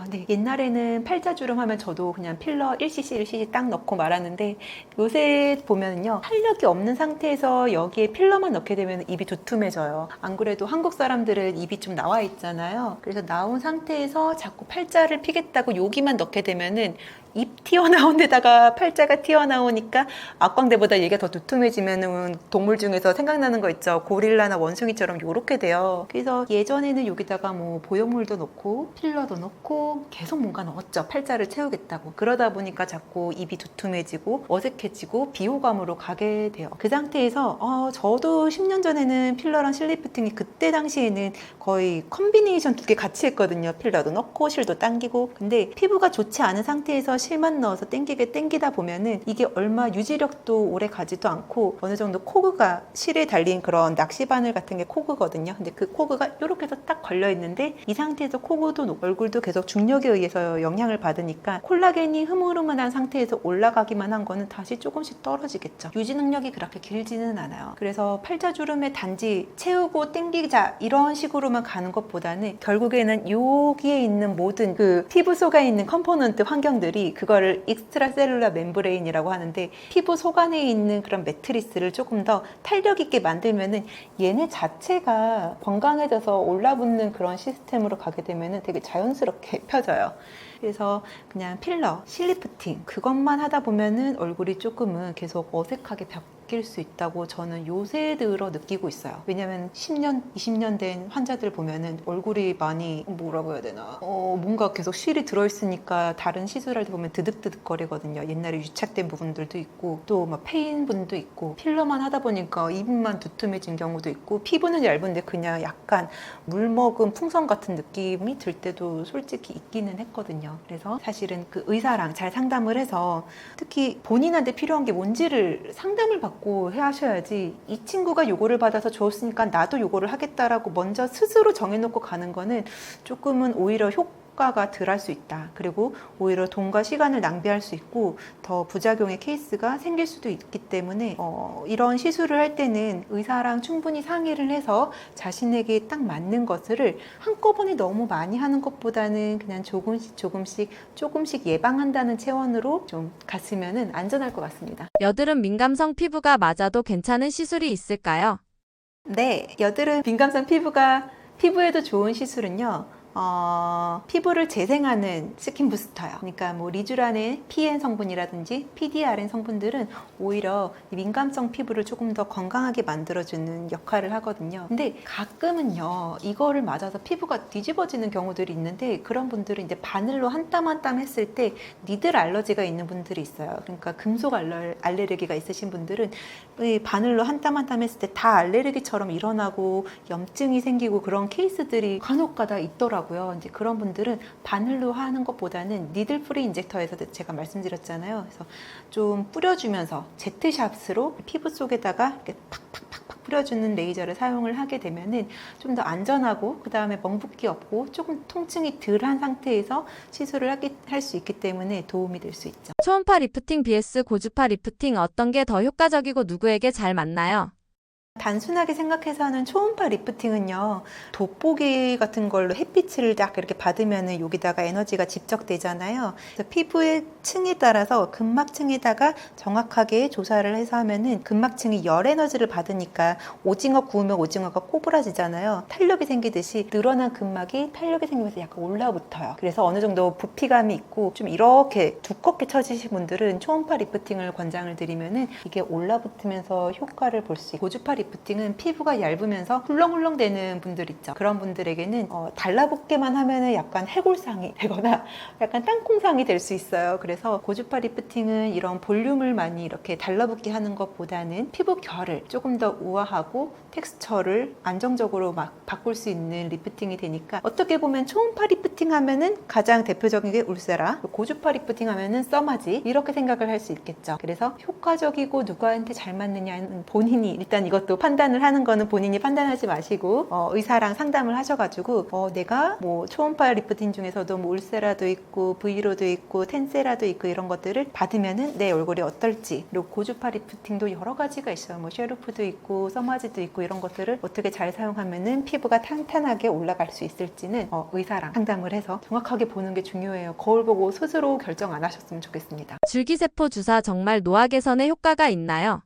네. 옛날에는 팔자주름 하면 저도 그냥 필러 1cc, 1cc 딱 넣고 말았는데, 요새 보면요, 탄력이 없는 상태에서 여기에 필러만 넣게 되면 입이 두툼해져요. 안 그래도 한국 사람들은 입이 좀 나와 있잖아요. 그래서 나온 상태에서 자꾸 팔자를 피겠다고 여기만 넣게 되면은 입 튀어나온 데다가 팔자가 튀어나오니까 악광대보다 얘가 더 두툼해지면은 동물 중에서 생각나는 거 있죠. 고릴라나 원숭이처럼 요렇게 돼요. 그래서 예전에는 여기다가 뭐 보형물도 넣고 필러도 넣고 계속 뭔가 넣었죠. 팔자를 채우겠다고. 그러다 보니까 자꾸 입이 두툼해지고 어색해지고 비호감으로 가게 돼요. 그 상태에서 저도 10년 전에는 필러랑 실리프팅이 그때 당시에는 거의 컴비네이션 2개 같이 했거든요. 필러도 넣고 실도 당기고. 근데 피부가 좋지 않은 상태에서 실만 넣어서 땡기다 보면은 이게 얼마 유지력도 오래 가지도 않고, 어느 정도 코그가 실에 달린 그런 낚시바늘 같은 게 코그거든요. 근데 그 코그가 이렇게 해서 딱 걸려 있는데, 이 상태에서 코그도 얼굴도 계속 중력에 의해서 영향을 받으니까 콜라겐이 흐물흐물한 상태에서 올라가기만 한 거는 다시 조금씩 떨어지겠죠. 유지 능력이 그렇게 길지는 않아요. 그래서 팔자주름에 단지 채우고 땡기자 이런 식으로만 가는 것보다는 결국에는 여기에 있는 모든 그 피부 속에 있는 컴포넌트 환경들이 특히 그거를 익스트라셀룰라 멤브레인이라고 하는데 피부 속 안에 있는 그런 매트리스를 조금 더 탄력 있게 만들면은 얘네 자체가 건강해져서 올라붙는 그런 시스템으로 가게 되면은 되게 자연스럽게 펴져요. 그래서 그냥 필러, 실리프팅 그것만 하다 보면은 얼굴이 조금은 계속 어색하게 바뀔 수 있다고 저는 요새 들어 느끼고 있어요. 왜냐면 10년, 20년 된 환자들 보면은 얼굴이 많이 뭐라고 해야 되나 뭔가 계속 실이 들어있으니까 다른 시술할 때 보면 드득드득거리거든요. 옛날에 유착된 부분들도 있고 또 막 패인 분도 있고 필러만 하다 보니까 입만 두툼해진 경우도 있고 피부는 얇은데 그냥 약간 물 먹은 풍선 같은 느낌이 들 때도 솔직히 있기는 했거든요. 그래서 사실은 그 의사랑 잘 상담을 해서 특히 본인한테 필요한 게 뭔지를 상담을 받고 해 하셔야지 이 친구가 요거를 받아서 좋았으니까 나도 요거를 하겠다라고 먼저 스스로 정해놓고 가는 거는 조금은 오히려 효과가 덜할 수 있다. 그리고 오히려 돈과 시간을 낭비할 수 있고 더 부작용의 케이스가 생길 수도 있기 때문에 이런 시술을 할 때는 의사랑 충분히 상의를 해서 자신에게 딱 맞는 것을 한꺼번에 너무 많이 하는 것보다는 그냥 조금씩 예방한다는 체원으로 좀 갔으면 안전할 것 같습니다. 여드름 민감성 피부가 맞아도 괜찮은 시술이 있을까요? 네, 여드름 민감성 피부에도 좋은 시술은요. 피부를 재생하는 스킨 부스터요. 그러니까 뭐 리쥬란의 PN 성분이라든지 PDRN 성분들은 오히려 민감성 피부를 조금 더 건강하게 만들어주는 역할을 하거든요. 근데 가끔은요, 이거를 맞아서 피부가 뒤집어지는 경우들이 있는데 그런 분들은 이제 바늘로 한 땀 한 땀 했을 때 니들 알러지가 있는 분들이 있어요. 그러니까 금속 알레르기가 있으신 분들은 이 바늘로 한 땀 한 땀 했을 때 다 알레르기처럼 일어나고 염증이 생기고 그런 케이스들이 간혹가다 있더라고요. 이제 그런 분들은 바늘로 하는 것보다는 니들 프리 인젝터에서 제가 말씀드렸잖아요. 그래서 좀 뿌려주면서 제트샵스로 피부 속에다가 이렇게 팍팍팍팍 뿌려주는 레이저를 사용을 하게 되면은 좀 더 안전하고 그 다음에 멍붓기 없고 조금 통증이 덜한 상태에서 시술을 할 수 있기 때문에 도움이 될 수 있죠. 초음파 리프팅 vs 고주파 리프팅 어떤 게 더 효과적이고 누구에게 잘 맞나요? 단순하게 생각해서 하는 초음파 리프팅은요, 돋보기 같은 걸로 햇빛을 딱 이렇게 받으면 여기다가 에너지가 집적되잖아요. 그래서 피부의 층에 따라서 근막층에다가 정확하게 조사를 해서 하면은 근막층이 열 에너지를 받으니까 오징어 구우면 오징어가 꼬부라지잖아요. 탄력이 생기듯이 늘어난 근막이 탄력이 생기면서 약간 올라붙어요. 그래서 어느 정도 부피감이 있고 좀 이렇게 두껍게 처지신 분들은 초음파 리프팅을 권장을 드리면은 이게 올라붙으면서 효과를 볼 수 있고, 고주파 리프팅은 피부가 얇으면서 훌렁훌렁 되는 분들 있죠. 그런 분들에게는 달라붙게만 하면은 약간 해골상이 되거나 약간 땅콩상이 될 수 있어요. 그래서 고주파 리프팅은 이런 볼륨을 많이 이렇게 달라붙게 하는 것보다는 피부 결을 조금 더 우아하고 텍스처를 안정적으로 막 바꿀 수 있는 리프팅이 되니까 어떻게 보면 초음파 리프팅 하면은 가장 대표적인 게 울세라, 고주파 리프팅 하면은 써마지 이렇게 생각을 할 수 있겠죠. 그래서 효과적이고 누구한테 잘 맞느냐는 본인이 일단 이것도 판단을 하는 거는 본인이 판단하지 마시고 의사랑 상담을 하셔가지고 내가 뭐 초음파 리프팅 중에서도 뭐 울세라도 있고 브이로도 있고 텐세라도 있고 이런 것들을 받으면은 내 얼굴이 어떨지, 그리고 고주파 리프팅도 여러 가지가 있어요. 뭐 쉐루프도 있고 써마지도 있고 이런 것들을 어떻게 잘 사용하면은 피부가 탄탄하게 올라갈 수 있을지는 의사랑 상담을 해서 정확하게 보는 게 중요해요. 거울 보고 스스로 결정 안 하셨으면 좋겠습니다. 줄기세포 주사 정말 노화 개선에 효과가 있나요?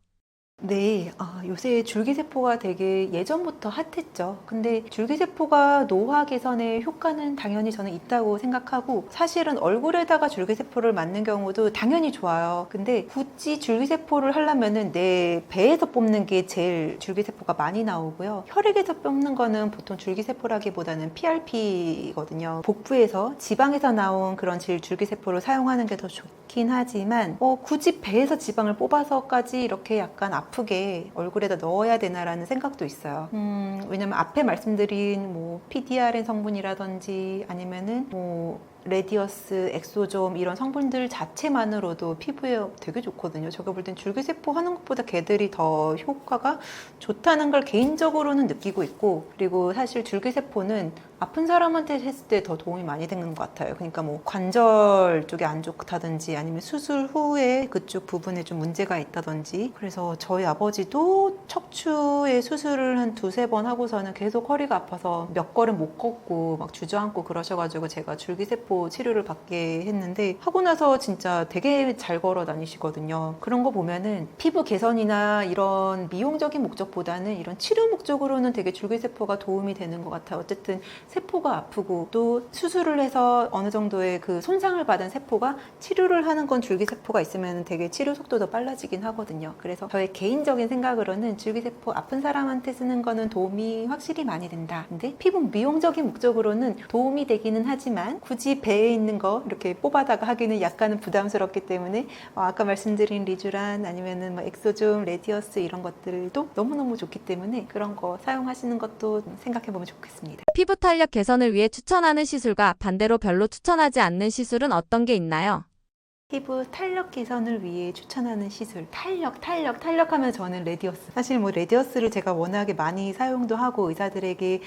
네, 요새 줄기세포가 되게 예전부터 핫했죠. 근데 줄기세포가 노화 개선에 효과는 당연히 저는 있다고 생각하고, 사실은 얼굴에다가 줄기세포를 맞는 경우도 당연히 좋아요. 근데 굳이 줄기세포를 하려면은 내 배에서 뽑는 게 제일 줄기세포가 많이 나오고요. 혈액에서 뽑는 거는 보통 줄기세포라기보다는 PRP거든요. 복부에서 지방에서 나온 그런 줄기세포를 사용하는 게 더 좋긴 하지만 굳이 배에서 지방을 뽑아서까지 이렇게 약간 아프게 얼굴에다 넣어야 되나라는 생각도 있어요. 왜냐면 앞에 말씀드린 뭐 PDRN 성분이라든지 아니면은 뭐 레디어스, 엑소좀 이런 성분들 자체만으로도 피부에 되게 좋거든요. 제가 볼 땐 줄기세포 하는 것보다 걔들이 더 효과가 좋다는 걸 개인적으로는 느끼고 있고, 그리고 사실 줄기세포는 아픈 사람한테 했을 때 더 도움이 많이 되는 것 같아요. 그러니까 뭐 관절 쪽에 안 좋다든지 아니면 수술 후에 그쪽 부분에 좀 문제가 있다든지. 그래서 저희 아버지도 척추에 수술을 한 2-3번 하고서는 계속 허리가 아파서 몇 걸음 못 걷고 막 주저앉고 그러셔가지고 제가 줄기세포 줄기세포 치료를 받게 했는데 하고 나서 진짜 되게 잘 걸어 다니시거든요. 그런 거 보면은 피부 개선이나 이런 미용적인 목적보다는 이런 치료 목적으로는 되게 줄기세포가 도움이 되는 것 같아요. 어쨌든 세포가 아프고 또 수술을 해서 어느 정도의 그 손상을 받은 세포가 치료를 하는 건 줄기세포가 있으면 되게 치료 속도도 빨라지긴 하거든요. 그래서 저의 개인적인 생각으로는 줄기세포 아픈 사람한테 쓰는 거는 도움이 확실히 많이 된다. 근데 피부 미용적인 목적으로는 도움이 되기는 하지만 굳이 배에 있는 거 이렇게 뽑아다가 하기는 약간은 부담스럽기 때문에 아까 말씀드린 리쥬란 아니면은 뭐 엑소줌, 레디어스 이런 것들도 너무너무 좋기 때문에 그런 거 사용하시는 것도 생각해보면 좋겠습니다. 피부 탄력 개선을 위해 추천하는 시술과 반대로 별로 추천하지 않는 시술은 어떤 게 있나요? 피부 탄력 개선을 위해 추천하는 시술. 탄력하면 저는 레디어스. 사실 뭐 레디어스를 제가 워낙에 많이 사용도 하고 의사들에게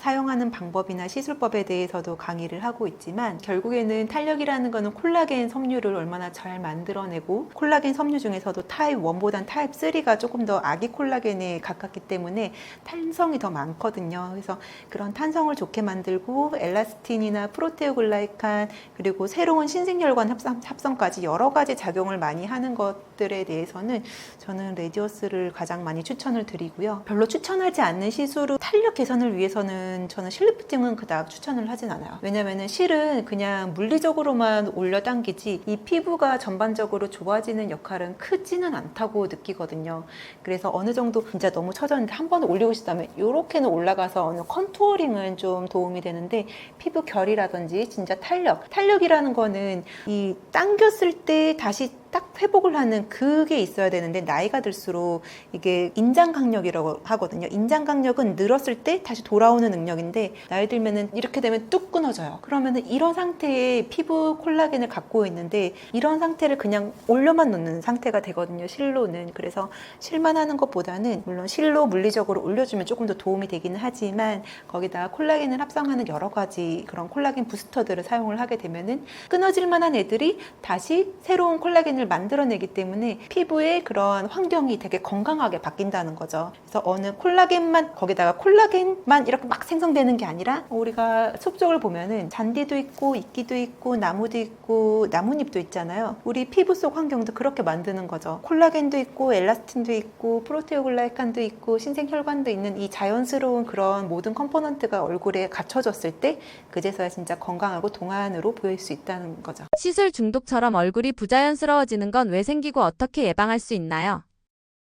사용하는 방법이나 시술법에 대해서도 강의를 하고 있지만 결국에는 탄력이라는 거는 콜라겐 섬유를 얼마나 잘 만들어내고 콜라겐 섬유 중에서도 타입 1보단 타입 3가 조금 더 아기 콜라겐에 가깝기 때문에 탄성이 더 많거든요. 그래서 그런 탄성을 좋게 만들고 엘라스틴이나 프로테오글라이칸 그리고 새로운 신생혈관 합성까지 여러 가지 작용을 많이 하는 것들에 대해서는 저는 레디어스를 가장 많이 추천을 드리고요. 별로 추천하지 않는 시술은 탄력 개선을 위해서는 저는 실리프팅은 그닥 추천을 하진 않아요. 왜냐면은 실은 그냥 물리적으로만 올려당기지 이 피부가 전반적으로 좋아지는 역할은 크지는 않다고 느끼거든요. 그래서 어느 정도 진짜 너무 처졌는데 한 번 올리고 싶다면 이렇게는 올라가서 어느 컨투어링은 좀 도움이 되는데 피부 결이라든지 진짜 탄력이라는 거는 이 당겼을 때 다시 딱 회복을 하는 그게 있어야 되는데 나이가 들수록 이게 인장강력이라고 하거든요. 인장강력은 늘었을 때 다시 돌아오는 능력인데 나이 들면은 이렇게 되면 뚝 끊어져요. 그러면은 이런 상태의 피부 콜라겐을 갖고 있는데 이런 상태를 그냥 올려만 놓는 상태가 되거든요. 실로는. 그래서 실만 하는 것보다는 물론 실로 물리적으로 올려주면 조금 더 도움이 되기는 하지만 거기다 콜라겐을 합성하는 여러 가지 그런 콜라겐 부스터들을 사용을 하게 되면은 끊어질 만한 애들이 다시 새로운 콜라겐을 만들어내기 때문에 피부의 그런 환경이 되게 건강하게 바뀐다는 거죠. 그래서 어느 콜라겐만 거기다가 콜라겐만 이렇게 막 생성되는 게 아니라 우리가 숲 쪽을 보면은 잔디도 있고 이끼도 있고 나무도 있고 나뭇잎도 있잖아요. 우리 피부 속 환경도 그렇게 만드는 거죠. 콜라겐도 있고 엘라스틴도 있고 프로테오글라이칸도 있고 신생혈관도 있는 이 자연스러운 그런 모든 컴포넌트가 얼굴에 갖춰졌을 때 그제서야 진짜 건강하고 동안으로 보일 수 있다는 거죠. 시술 중독처럼 얼굴이 부자연스러워지는 건 왜 생기고 어떻게 예방할 수 있나요?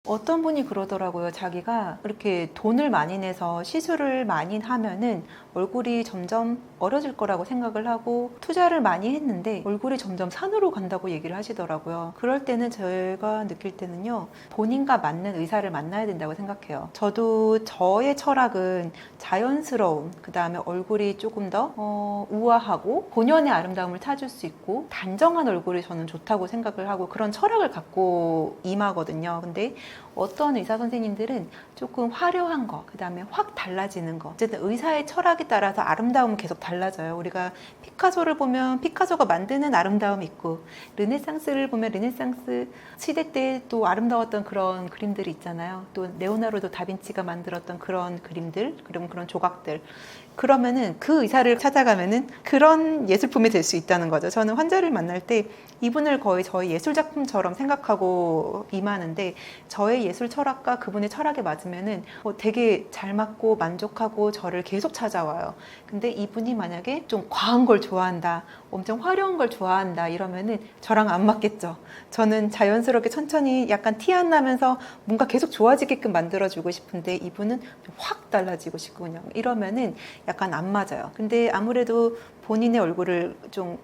어떤 분이 그러더라고요. 자기가 이렇게 돈을 많이 내서 시술을 많이 하면은 얼굴이 점점 어려질 거라고 생각을 하고 투자를 많이 했는데 얼굴이 점점 산으로 간다고 얘기를 하시더라고요. 그럴 때는 제가 느낄 때는요. 본인과 맞는 의사를 만나야 된다고 생각해요. 저도 저의 철학은 자연스러움, 그 다음에 얼굴이 조금 더 우아하고 본연의 아름다움을 찾을 수 있고 단정한 얼굴이 저는 좋다고 생각을 하고 그런 철학을 갖고 임하거든요. 근데 어떤 의사 선생님들은 조금 화려한 거, 그 다음에 확 달라지는 거. 어쨌든 의사의 철학에 따라서 아름다움은 계속 달라져요. 우리가 피카소를 보면 피카소가 만드는 아름다움이 있고, 르네상스를 보면 르네상스 시대 때 또 아름다웠던 그런 그림들이 있잖아요. 또 레오나르도 다빈치가 만들었던 그런 그림들, 그런 조각들. 그러면은 그 의사를 찾아가면은 그런 예술품이 될 수 있다는 거죠. 저는 환자를 만날 때 이분을 거의 저희 예술 작품처럼 생각하고 임하는데 저의 예술 철학과 그분의 철학에 맞으면은 되게 잘 맞고 만족하고 저를 계속 찾아와요. 근데 이분이 만약에 좀 과한 걸 좋아한다, 엄청 화려한 걸 좋아한다 이러면은 저랑 안 맞겠죠. 저는 자연스럽게 천천히 약간 티 안 나면서 뭔가 계속 좋아지게끔 만들어주고 싶은데 이분은 확 달라지고 싶군요. 이러면은 약간 안 맞아요. 근데 아무래도 본인의 얼굴을 좀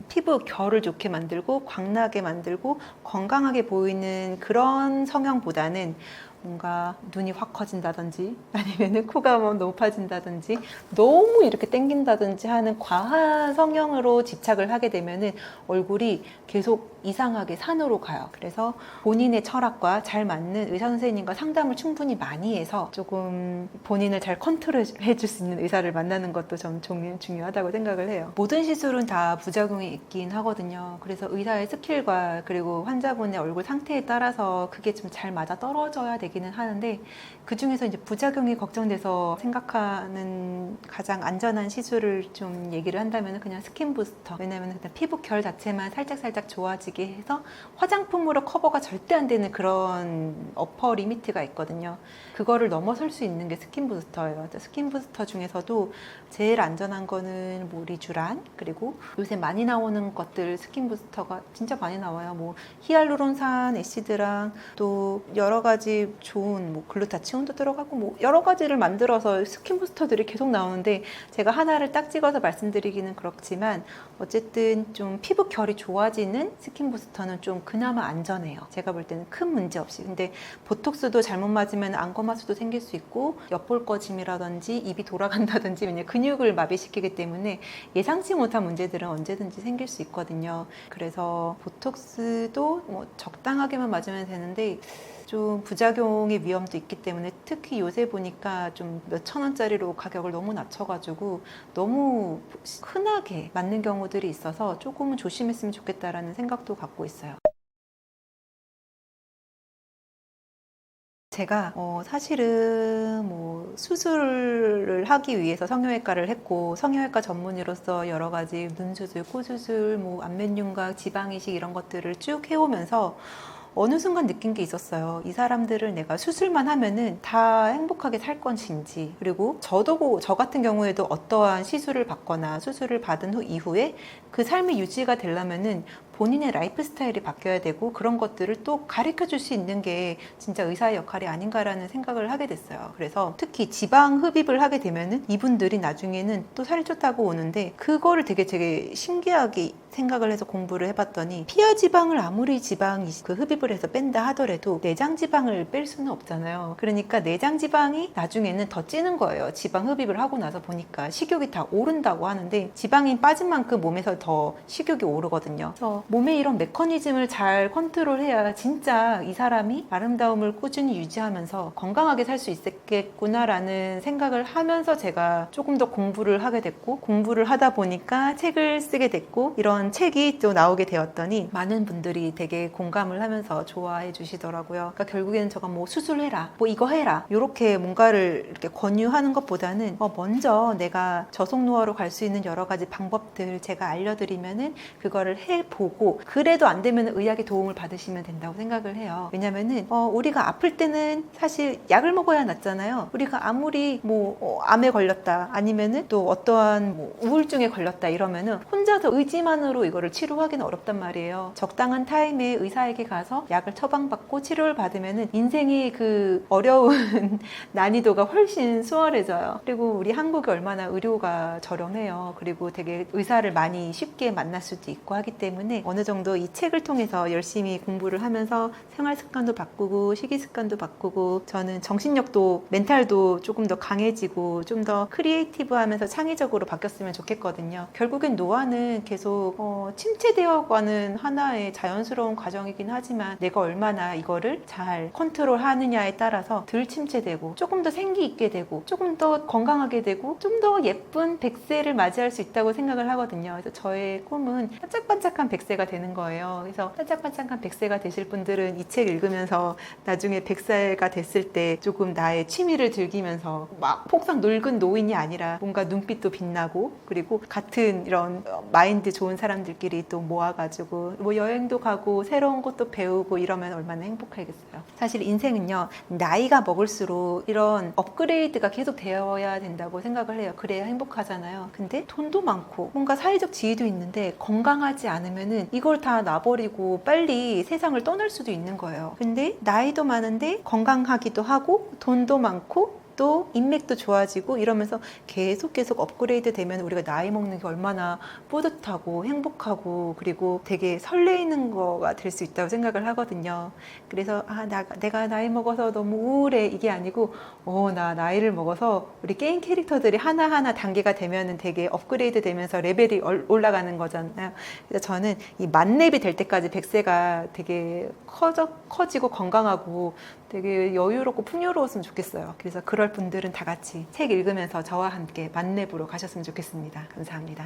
피부 결을 좋게 만들고 광나게 만들고 건강하게 보이는 그런 성형보다는 뭔가 눈이 확 커진다든지 아니면은 코가 뭐 높아진다든지 너무 이렇게 땡긴다든지 하는 과한 성형으로 집착을 하게 되면은 얼굴이 계속 이상하게 산으로 가요. 그래서 본인의 철학과 잘 맞는 의사 선생님과 상담을 충분히 많이 해서 조금 본인을 잘 컨트롤해 줄 수 있는 의사를 만나는 것도 전 중요하다고 생각을 해요. 모든 시술은 다 부작용이 있긴 하거든요. 그래서 의사의 스킬과 그리고 환자분의 얼굴 상태에 따라서 그게 좀 잘 맞아 떨어져야 되기 되기는 하는데 그 중에서 이제 부작용이 걱정돼서 생각하는 가장 안전한 시술을 좀 얘기를 한다면 그냥 스킨 부스터. 왜냐하면 그냥 피부 결 자체만 살짝 좋아지게 해서 화장품으로 커버가 절대 안 되는 그런 어퍼 리미트가 있거든요. 그거를 넘어설 수 있는 게 스킨 부스터예요. 스킨 부스터 중에서도 제일 안전한 거는 뭐 리쥬란, 그리고 요새 많이 나오는 것들 스킨 부스터가 진짜 많이 나와요. 뭐 히알루론산 애시드랑 또 여러 가지 좋은 뭐 글루타치온도 들어가고 뭐 여러 가지를 만들어서 스킨 부스터들이 계속 나오는데 제가 하나를 딱 찍어서 말씀드리기는 그렇지만 어쨌든 좀 피부 결이 좋아지는 스킨 부스터는 좀 그나마 안전해요. 제가 볼 때는 큰 문제 없이. 근데 보톡스도 잘못 맞으면 안검하수도 생길 수 있고 엿볼 꺼짐이라든지 입이 돌아간다든지 왜냐면 근육을 마비시키기 때문에 예상치 못한 문제들은 언제든지 생길 수 있거든요. 그래서 보톡스도 뭐 적당하게만 맞으면 되는데 좀 부작용의 위험도 있기 때문에 특히 요새 보니까 좀 몇천 원짜리로 가격을 너무 낮춰가지고 너무 흔하게 맞는 경우들이 있어서 조금은 조심했으면 좋겠다라는 생각도 갖고 있어요. 제가 사실은 뭐 수술을 하기 위해서 성형외과를 했고 성형외과 전문의로서 여러 가지 눈 수술, 코 수술, 뭐 안면 윤곽, 지방 이식 이런 것들을 쭉 해오면서 어느 순간 느낀 게 있었어요. 이 사람들을 내가 수술만 하면은 다 행복하게 살 것인지, 그리고 저 같은 경우에도 어떠한 시술을 받거나 수술을 받은 후 이후에 그 삶이 유지가 되려면은 본인의 라이프 스타일이 바뀌어야 되고 그런 것들을 또 가르쳐 줄 수 있는 게 진짜 의사의 역할이 아닌가라는 생각을 하게 됐어요. 그래서 특히 지방 흡입을 하게 되면은 이분들이 나중에는 또 살이 쪘다고 오는데 그거를 되게 신기하게 생각을 해서 공부를 해봤더니 피하 지방을 아무리 그 흡입을 해서 뺀다 하더라도 내장 지방을 뺄 수는 없잖아요. 그러니까 내장 지방이 나중에는 더 찌는 거예요. 지방 흡입을 하고 나서 보니까 식욕이 다 오른다고 하는데 지방이 빠진 만큼 몸에서 더 식욕이 오르거든요. 그래서 몸의 이런 메커니즘을 잘 컨트롤해야 진짜 이 사람이 아름다움을 꾸준히 유지하면서 건강하게 살 수 있겠구나라는 생각을 하면서 제가 조금 더 공부를 하게 됐고 공부를 하다 보니까 책을 쓰게 됐고 이런 책이 또 나오게 되었더니 많은 분들이 되게 공감을 하면서 좋아해 주시더라고요. 그러니까 결국에는 제가 뭐 수술해라, 뭐 이거 해라 이렇게 뭔가를 이렇게 권유하는 것보다는 먼저 내가 저속 노화로 갈 수 있는 여러 가지 방법들 제가 알려드리면은 그거를 해보고 그래도 안 되면 의학의 도움을 받으시면 된다고 생각을 해요. 왜냐면은 우리가 아플 때는 사실 약을 먹어야 낫잖아요. 우리가 아무리 뭐 암에 걸렸다 아니면은 또 어떠한 뭐 우울증에 걸렸다 이러면은 혼자서 의지만으로 이거를 치료하기는 어렵단 말이에요. 적당한 타임에 의사에게 가서 약을 처방받고 치료를 받으면은 인생의 그 어려운 난이도가 훨씬 수월해져요. 그리고 우리 한국이 얼마나 의료가 저렴해요. 그리고 되게 의사를 많이 쉽게 만날 수도 있고 하기 때문에 어느 정도 이 책을 통해서 열심히 공부를 하면서 생활 습관도 바꾸고 식이 습관도 바꾸고 저는 정신력도 멘탈도 조금 더 강해지고 좀 더 크리에이티브하면서 창의적으로 바뀌었으면 좋겠거든요. 결국엔 노화는 계속 침체되어 가는 하나의 자연스러운 과정이긴 하지만 내가 얼마나 이거를 잘 컨트롤하느냐에 따라서 덜 침체되고 조금 더 생기 있게 되고 조금 더 건강하게 되고 좀 더 예쁜 100세를 맞이할 수 있다고 생각을 하거든요. 그래서 저의 꿈은 반짝반짝한 100세가 되는 거예요. 그래서 반짝반짝한 100세가 되실 분들은 이 책 읽으면서 나중에 100세가 됐을 때 조금 나의 취미를 즐기면서 막 폭삭 늙은 노인이 아니라 뭔가 눈빛도 빛나고 그리고 같은 이런 마인드 좋은 사람들끼리 또 모아가지고 뭐 여행도 가고 새로운 것도 배우고 이러면 얼마나 행복하겠어요. 사실 인생은요 나이가 먹을수록 이런 업그레이드가 계속 되어야 된다고 생각을 해요. 그래야 행복하잖아요. 근데 돈도 많고 뭔가 사회적 지위도 있는데 건강하지 않으면은 이걸 다 놔버리고 빨리 세상을 떠날 수도 있는 거예요. 근데 나이도 많은데 건강하기도 하고 돈도 많고 또 인맥도 좋아지고 이러면서 계속 업그레이드 되면 우리가 나이 먹는 게 얼마나 뿌듯하고 행복하고 그리고 되게 설레이는 거가 될 수 있다고 생각을 하거든요. 그래서 내가 나이 먹어서 너무 우울해 이게 아니고 나 나이를 먹어서 우리 게임 캐릭터들이 하나하나 단계가 되면은 되게 업그레이드 되면서 레벨이 올라가는 거잖아요. 그래서 저는 이 만렙이 될 때까지 100세가 되게 커지고 건강하고 되게 여유롭고 풍요로웠으면 좋겠어요. 그래서 그럴 분들은 다 같이 책 읽으면서 저와 함께 만렙으로 가셨으면 좋겠습니다. 감사합니다.